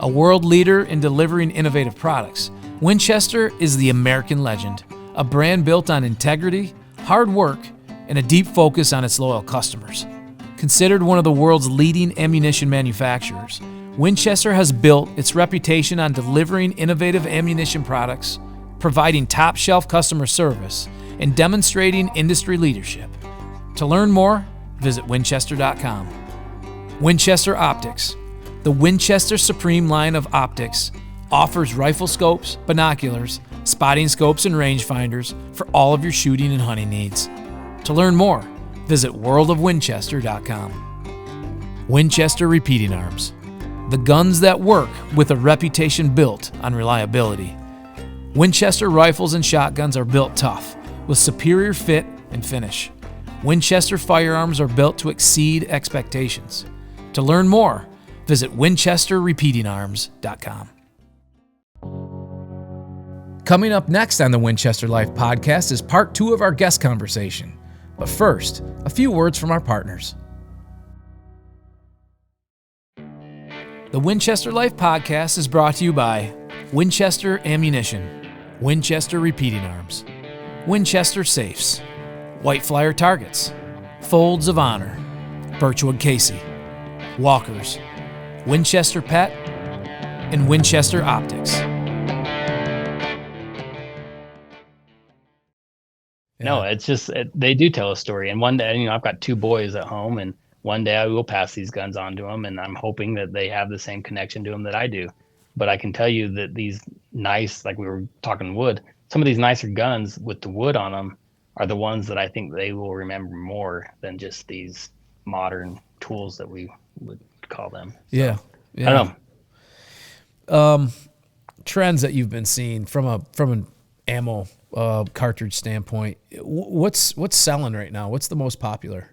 a world leader in delivering innovative products. Winchester is the American legend, a brand built on integrity, hard work, and a deep focus on its loyal customers. Considered one of the world's leading ammunition manufacturers, Winchester has built its reputation on delivering innovative ammunition products, providing top-shelf customer service, and demonstrating industry leadership. To learn more, visit winchester.com. Winchester Optics. The Winchester Supreme line of optics offers rifle scopes, binoculars, spotting scopes, and rangefinders for all of your shooting and hunting needs. To learn more, visit worldofwinchester.com. Winchester Repeating Arms. The guns that work with a reputation built on reliability. Winchester rifles and shotguns are built tough, with superior fit and finish. Winchester firearms are built to exceed expectations. To learn more, visit winchesterrepeatingarms.com. Coming up next on the Winchester Life podcast is part 2 of our guest conversation. But first, a few words from our partners. The Winchester Life podcast is brought to you by Winchester Ammunition, Winchester Repeating Arms, Winchester Safes, White Flyer Targets, Folds of Honor, Birchwood Casey, Walkers, Winchester Pet, and Winchester Optics. No, it's just they do tell a story. And one day, I've got 2 boys at home, and one day I will pass these guns on to them, and I'm hoping that they have the same connection to them that I do. But I can tell you that these nice, like we were talking wood, some of these nicer guns with the wood on them are the ones that I think they will remember more than just these modern tools that we would call them. So, yeah. I don't know. Trends that you've been seeing from an ammo cartridge standpoint, what's selling right now? What's the most popular?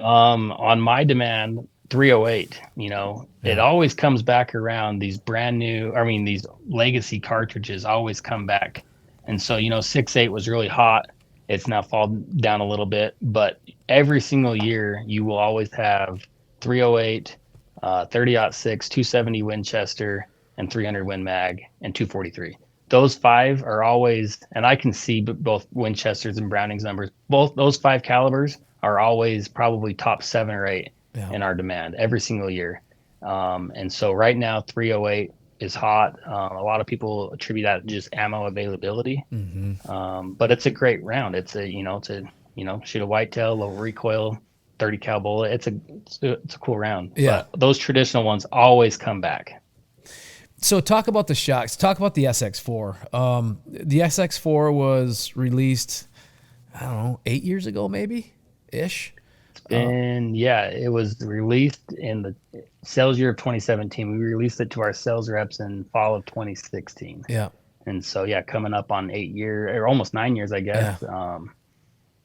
On my demand, 308. It Yeah. always comes back around. These these legacy cartridges always come back. And so 6.8 was really hot. It's now fallen down a little bit, but every single year you will always have 308, 30-06, 270 Winchester, and 300 Win Mag, and 243. Those five are always, and I can see both Winchesters and Brownings numbers. Both those five calibers are always probably top 7 or 8 Yeah. in our demand every single year. And so right now, 308 is hot. A lot of people attribute that to just ammo availability. But it's a great round. It's a shoot a whitetail, low recoil, 30 cal bullet. It's a cool round. Yeah. But those traditional ones always come back. So talk about the shocks. Talk about the SX4. The SX4 was released, I don't know, 8 years ago, maybe ish. And it was released in the sales year of 2017. We released it to our sales reps in fall of 2016. Yeah. And so, coming up on 8 years or almost 9 years, I guess.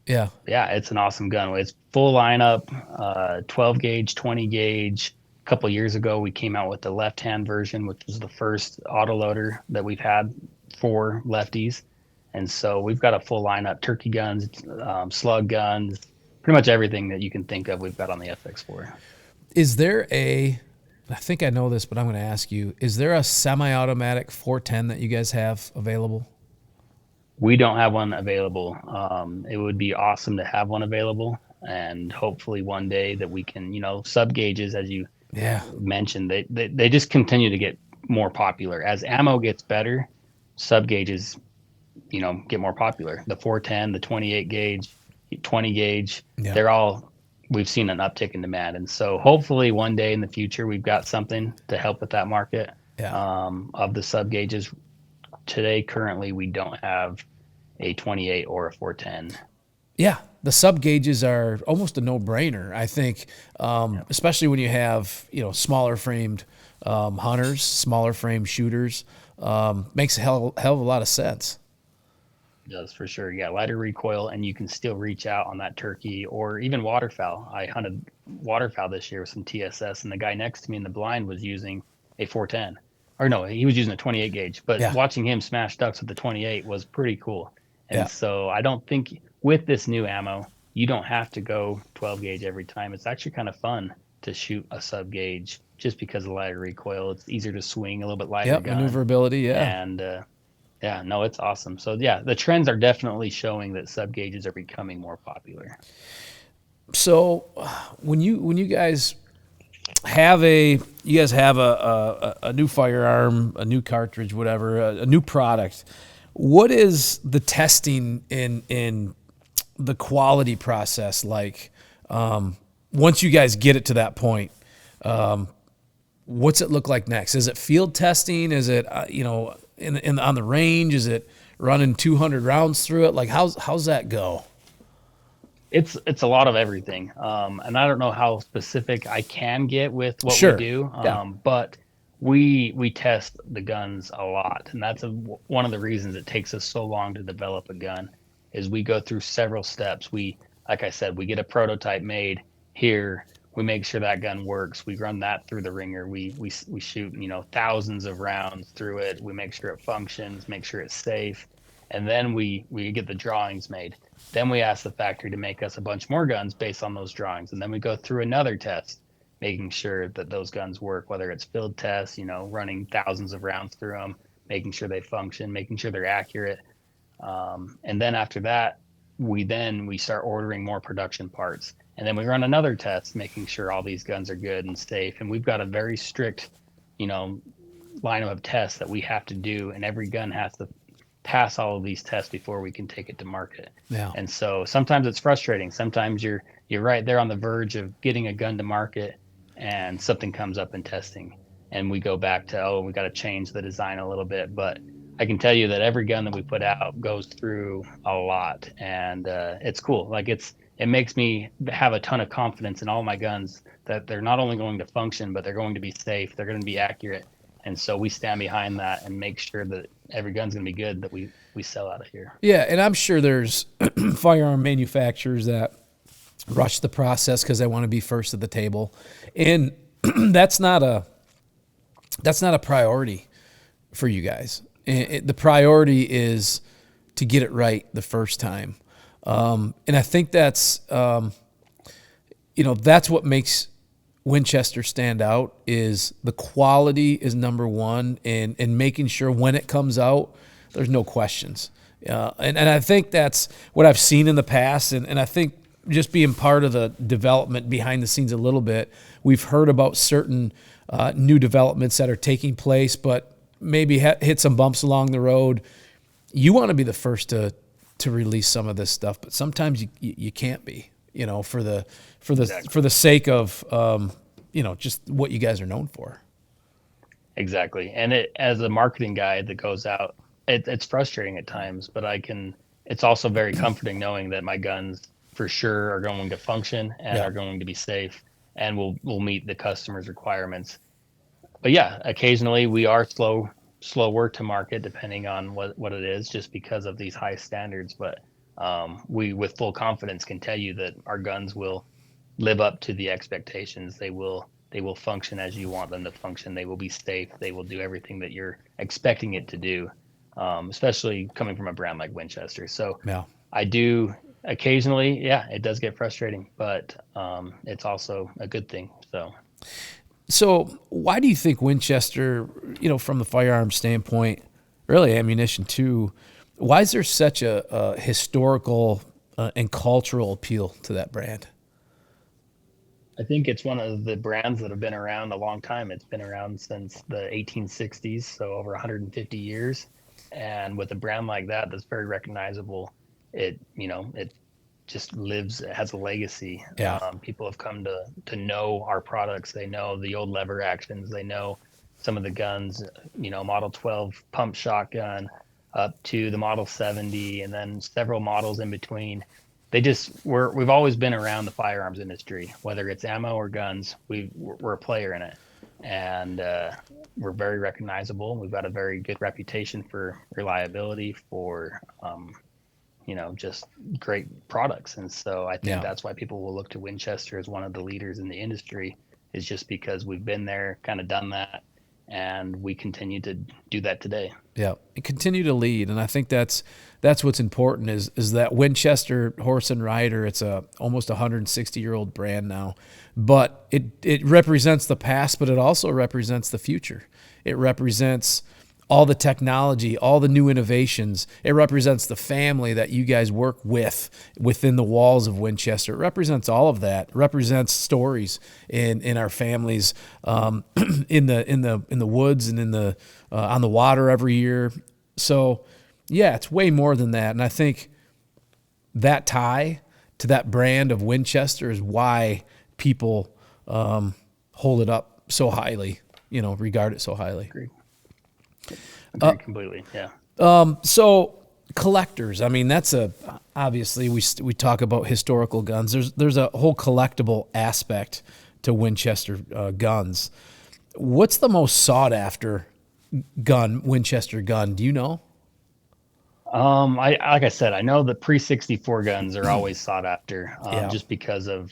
Yeah. It's an awesome gun. It's full lineup, 12 gauge, 20 gauge. A couple of years ago, we came out with the left-hand version, which was the first autoloader that we've had for lefties. And so we've got a full lineup: turkey guns, slug guns, pretty much everything that you can think of we've got on the FX4. Is there I think I know this, but I'm going to ask you, is there a semi-automatic 410 that you guys have available? We don't have one available. It would be awesome to have one available, and hopefully one day that we can, sub gauges, as you mentioned, they just continue to get more popular. As ammo gets better, sub gauges, get more popular. The 410, the 28 gauge, 20 gauge, we've seen an uptick in demand. And so hopefully one day in the future, we've got something to help with that market of the sub gauges. Today, currently, we don't have a 28 or a 410. Yeah, the sub gauges are almost a no-brainer, I think, especially when you have smaller framed hunters, smaller framed shooters. Makes a hell of a lot of sense. It does, for sure. Yeah, lighter recoil, and you can still reach out on that turkey or even waterfowl. I hunted waterfowl this year with some TSS, and the guy next to me in the blind was using a 410. Or no, he was using a 28 gauge. But watching him smash ducks with the 28 was pretty cool. And so I don't think with this new ammo, you don't have to go 12 gauge every time. It's actually kind of fun to shoot a sub gauge just because of lighter recoil. It's easier to swing, a little bit lighter gun. Maneuverability, And it's awesome. So the trends are definitely showing that sub gauges are becoming more popular. So when you guys have a new firearm, a new cartridge, whatever, a new product, what is the testing in the quality process like? Once you guys get it to that point, what's it look like next? Is it field testing? Is it on the range? Is it running 200 rounds through it? Like how's that go? It's a lot of everything, and I don't know how specific I can get with what we do, but we test the guns a lot, and that's one of the reasons it takes us so long to develop a gun. Is we go through several steps. Like I said, we get a prototype made here. We make sure that gun works. We run that through the ringer. We shoot thousands of rounds through it. We make sure it functions, make sure it's safe, and then we get the drawings made. Then we ask the factory to make us a bunch more guns based on those drawings, and then we go through another test, making sure that those guns work. Whether it's field tests, running thousands of rounds through them, making sure they function, making sure they're accurate, and then after that, we start ordering more production parts. And then we run another test, making sure all these guns are good and safe. And we've got a very strict, line of tests that we have to do. And every gun has to pass all of these tests before we can take it to market. Yeah. And so sometimes it's frustrating. Sometimes you're right there on the verge of getting a gun to market and something comes up in testing. And we go back to, we got to change the design a little bit. But I can tell you that every gun that we put out goes through a lot. And it's cool. Like it makes me have a ton of confidence in all my guns that they're not only going to function, but they're going to be safe. They're going to be accurate. And so we stand behind that and make sure that every gun's going to be good that we sell out of here. Yeah, and I'm sure there's firearm manufacturers that rush the process because they want to be first at the table, and that's not a priority for you guys. The priority is to get it right the first time, and I think that's that's what makes Winchester stand out. Is the quality is number one, and making sure when it comes out, there's no questions. And I think that's what I've seen in the past, and I think just being part of the development behind the scenes a little bit, we've heard about certain new developments that are taking place, but maybe hit some bumps along the road. You want to be the first to release some of this stuff, but sometimes you can't be, for the sake of just what you guys are known for. Exactly. And as a marketing guy that goes out, it's frustrating at times, but it's also very comforting knowing that my guns for sure are going to function and are going to be safe and will meet the customer's requirements. But yeah, occasionally we are slower to market depending on what it is, just because of these high standards. But we with full confidence can tell you that our guns will live up to the expectations. They will function as you want them to function. They will be safe. They will do everything that you're expecting it to do, especially coming from a brand like Winchester. So I do occasionally, it does get frustrating, but it's also a good thing. So why do you think Winchester, from the firearm standpoint, really ammunition too, why is there such a historical and cultural appeal to that brand? I think it's one of the brands that have been around a long time. It's been around since the 1860s, so over 150 years. And with a brand like that, that's very recognizable, it just lives, it has a legacy. People have come to know our products. They know the old lever actions. They know some of the guns, Model 12 pump shotgun up to the Model 70, and then several models in between. We've always been around the firearms industry, whether it's ammo or guns. We're a player in it, and we're very recognizable. We've got a very good reputation for reliability, for just great products. And so I think that's why people will look to Winchester as one of the leaders in the industry, is just because we've been there, kind of done that, and we continue to do that today. Yeah, and continue to lead, and I think that's what's important is that Winchester Horse and Rider. It's almost 160-year-old brand now, but it represents the past, but it also represents the future. It represents all the technology, all the new innovations. It represents the family that you guys work within the walls of Winchester. It represents all of that. It represents stories in our families, in the woods and in the on the water every year. So yeah, it's way more than that. And I think that tie to that brand of Winchester is why people hold it up so highly, regard it so highly. Agreed completely. Yeah. So collectors, I mean, that's obviously we talk about historical guns. There's a whole collectible aspect to Winchester guns. What's the most sought after Winchester gun? Do you know? Like I said, I know the pre-64 guns are always sought after, just because of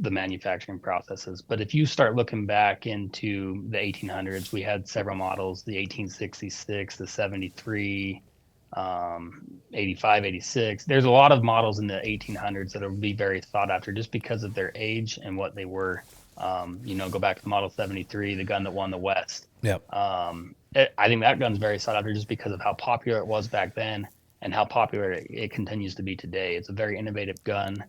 the manufacturing processes. But if you start looking back into the 1800s, we had several models: the 1866, the 73, 85, 86. There's a lot of models in the 1800s that will be very sought after just because of their age and what they were. Go back to the Model 73, the gun that won the West. Yep. I think that gun's very sought after just because of how popular it was back then and how popular it continues to be today. It's a very innovative gun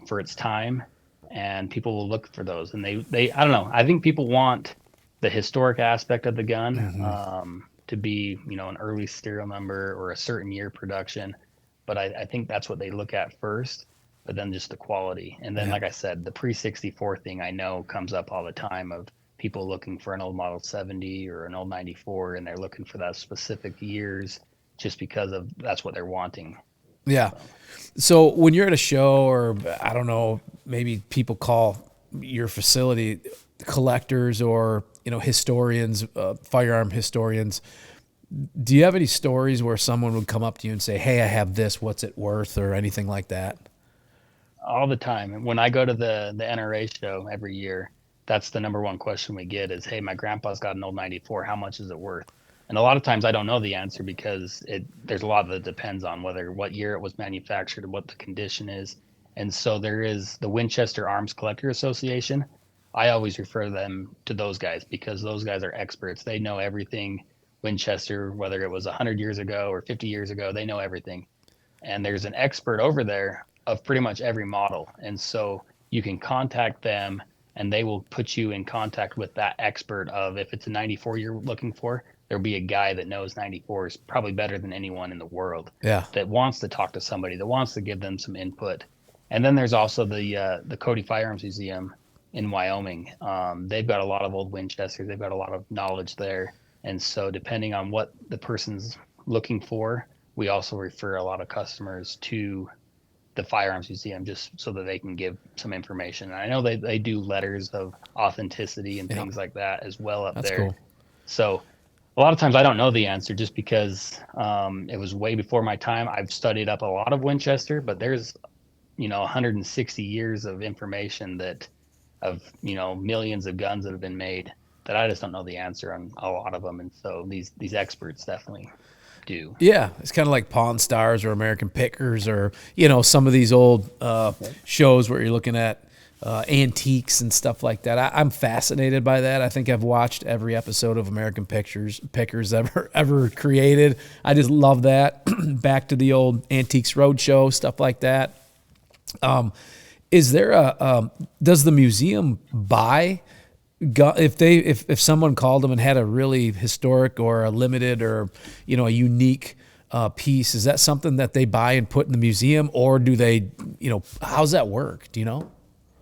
for its time, and people will look for those. And they I don't know. I think people want the historic aspect of the gun to be, an early serial number or a certain year production. But I think that's what they look at first, but then just the quality. And then, like I said, the pre-64 thing I know comes up all the time of people looking for an old Model 70 or an old 94, and they're looking for that specific years just because of that's what they're wanting. Yeah. So when you're at a show, or I don't know, maybe people call your facility collectors or, historians, firearm historians, Do you have any stories where someone would come up to you and say, "Hey, I have this. What's it worth?" or anything like that? All the time. When I go to the NRA show every year, that's the number one question we get is, "Hey, my grandpa's got an old 94. How much is it worth?" And a lot of times I don't know the answer because there's a lot that depends on what year it was manufactured and what the condition is. And so there is the Winchester Arms Collector Association. I always refer them to those guys because those guys are experts. They know everything Winchester, whether it was 100 years ago or 50 years ago, they know everything. And there's an expert over there of pretty much every model. And so you can contact them and they will put you in contact with that expert of if it's a 94 you're looking for, there'll be a guy that knows 94 is probably better than anyone in the world. Yeah. That wants to talk to somebody, that wants to give them some input. And then there's also the Cody Firearms Museum in Wyoming. They've got a lot of old Winchesters. They've got a lot of knowledge there. And so depending on what the person's looking for, we also refer a lot of customers to the Firearms Museum just so that they can give some information. And I know they do letters of authenticity and things like that as well up That's there. cool. So a lot of times I don't know the answer just because it was way before my time. I've studied up a lot of Winchester, but there's 160 years of information of millions of guns that have been made that I just don't know the answer on a lot of them. And so these experts definitely do. Yeah, it's kind of like Pawn Stars or American Pickers or some of these old shows where you're looking at antiques and stuff like that. I'm fascinated by that. I think I've watched every episode of American Pickers ever created. I just love that. Back to the old Antiques Roadshow, stuff like that. Is there does the museum buy if someone called them and had a really historic or a limited or a unique piece, is that something that they buy and put in the museum, or do they how's that work? Do you know?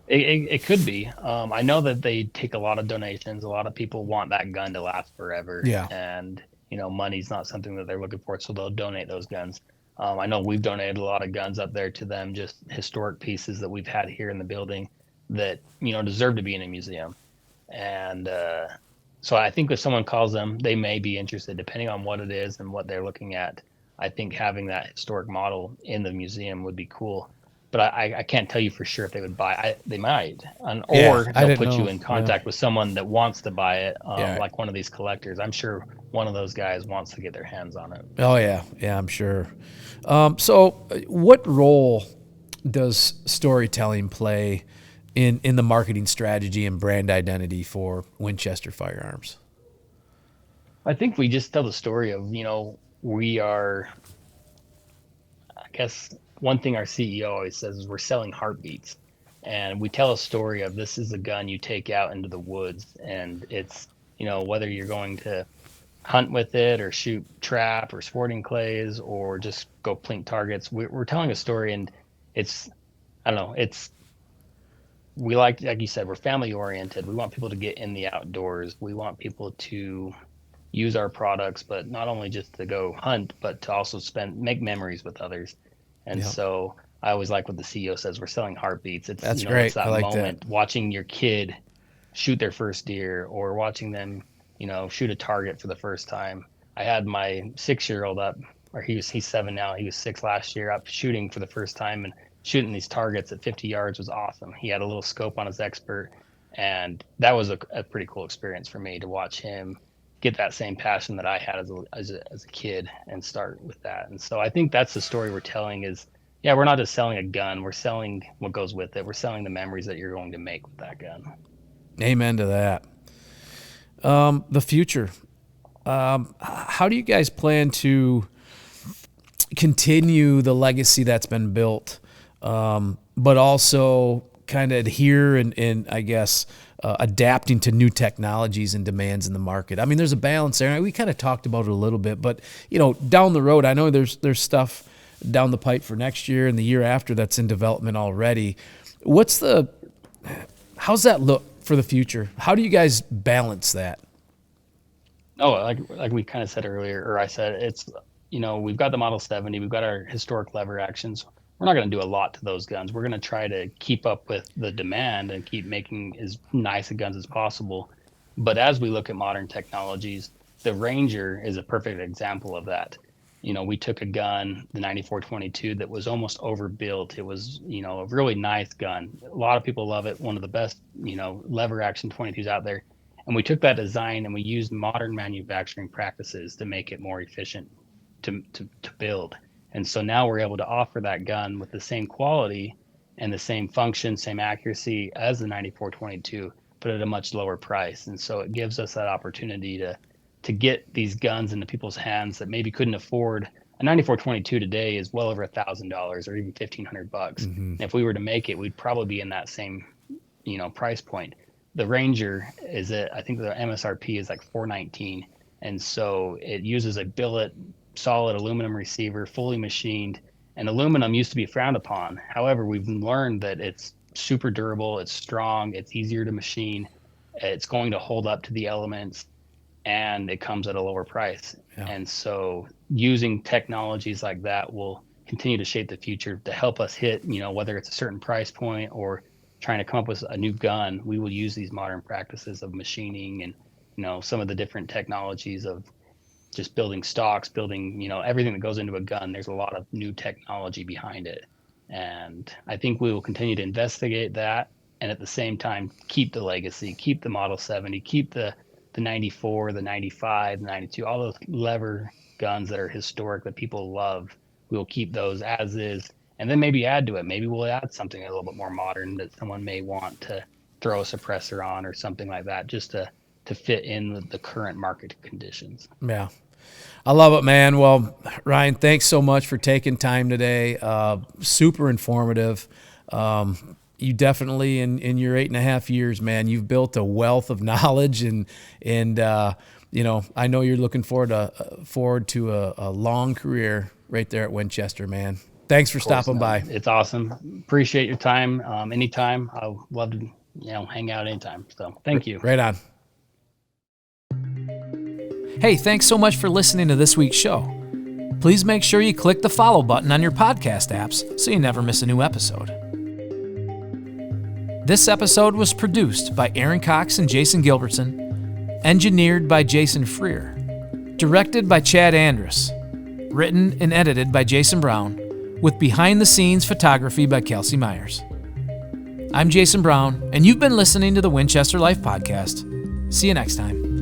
It could be. I know that they take a lot of donations. A lot of people want that gun to last forever. Yeah. And money's not something that they're looking for, so they'll donate those guns. I know we've donated a lot of guns up there to them, just historic pieces that we've had here in the building that deserve to be in a museum. And so I think if someone calls them, they may be interested, depending on what it is and what they're looking at. I think having that historic model in the museum would be cool. But I can't tell you for sure if they would buy. They might, or they'll put you in contact with someone that wants to buy it, like one of these collectors. I'm sure one of those guys wants to get their hands on it. Oh yeah, I'm sure. So, what role does storytelling play in the marketing strategy and brand identity for Winchester Firearms? I think we just tell the story of we are. I guess one thing our CEO always says is we're selling heartbeats, and we tell a story of this is a gun you take out into the woods, and it's whether you're going to hunt with it or shoot trap or sporting clays or just go plink targets. We're telling a story, and it's we like you said, we're family oriented. We want people to get in the outdoors. We want people to use our products, but not only just to go hunt, but to also make memories with others. And so I always like what the CEO says, we're selling heartbeats. That's great. It's that I like moment that. Watching your kid shoot their first deer, or watching them, shoot a target for the first time. I had my 6-year-old up, or he's 7 now. He was 6 last year, up shooting for the first time, and shooting these targets at 50 yards was awesome. He had a little scope on his expert, and that was a pretty cool experience for me to watch him get that same passion that I had as a kid and start with that. And so I think that's the story we're telling is, we're not just selling a gun, we're selling what goes with it. We're selling the memories that you're going to make with that gun. Amen to that. The future. How do you guys plan to continue the legacy that's been built, but also kind of adhere and I guess adapting to new technologies and demands in the market? I mean, there's a balance there. We kind of talked about it a little bit, but down the road, I know there's stuff down the pipe for next year and the year after that's in development already. How's that look for the future? How do you guys balance that? Oh, like we kind of said earlier, or I said, it's, we've got the Model 70, we've got our historic lever actions. We're not going to do a lot to those guns. We're going to try to keep up with the demand and keep making as nice a guns as possible. But as we look at modern technologies, the Ranger is a perfect example of that. We took a gun, the 94-22, that was almost overbuilt. It was, a really nice gun. A lot of people love it. One of the best, lever action 22s out there. And we took that design and we used modern manufacturing practices to make it more efficient to build. And so now we're able to offer that gun with the same quality and the same function, same accuracy as the 94-22, but at a much lower price. And so it gives us that opportunity to get these guns into people's hands that maybe couldn't afford. A 94-22 today is well over $1,000 or even $1,500. Mm-hmm. If we were to make it, we'd probably be in that same, price point. The Ranger I think the MSRP is like $419. And so it uses a billet solid aluminum receiver, fully machined, and aluminum used to be frowned upon. However, we've learned that it's super durable, it's strong, it's easier to machine, it's going to hold up to the elements, and it comes at a lower price. Yeah. And so using technologies like that will continue to shape the future to help us hit, whether it's a certain price point or trying to come up with a new gun, we will use these modern practices of machining and, some of the different technologies of just building stocks, building, everything that goes into a gun. There's a lot of new technology behind it. And I think we will continue to investigate that. And at the same time, keep the legacy, keep the Model 70, keep the 94, the 95, the 92, all those lever guns that are historic that people love. We'll keep those as is, and then maybe add to it. Maybe we'll add something a little bit more modern that someone may want to throw a suppressor on or something like that, just to fit in with the current market conditions. Yeah. I love it, man. Well, Ryan, thanks so much for taking time today. Super informative. You definitely, in your 8.5 years, man, you've built a wealth of knowledge, and I know you're looking forward to a long career right there at Winchester, man. Thanks for stopping by. It's awesome. Appreciate your time. Anytime. I'll love to, hang out anytime. So thank you. Right on. Hey, thanks so much for listening to this week's show. Please make sure you click the follow button on your podcast apps so you never miss a new episode. This episode was produced by Aaron Cox and Jason Gilbertson, engineered by Jason Freer, directed by Chad Andrus, written and edited by Jason Brown, with behind-the-scenes photography by Kelsey Myers. I'm Jason Brown, and you've been listening to the Winchester Life Podcast. See you next time.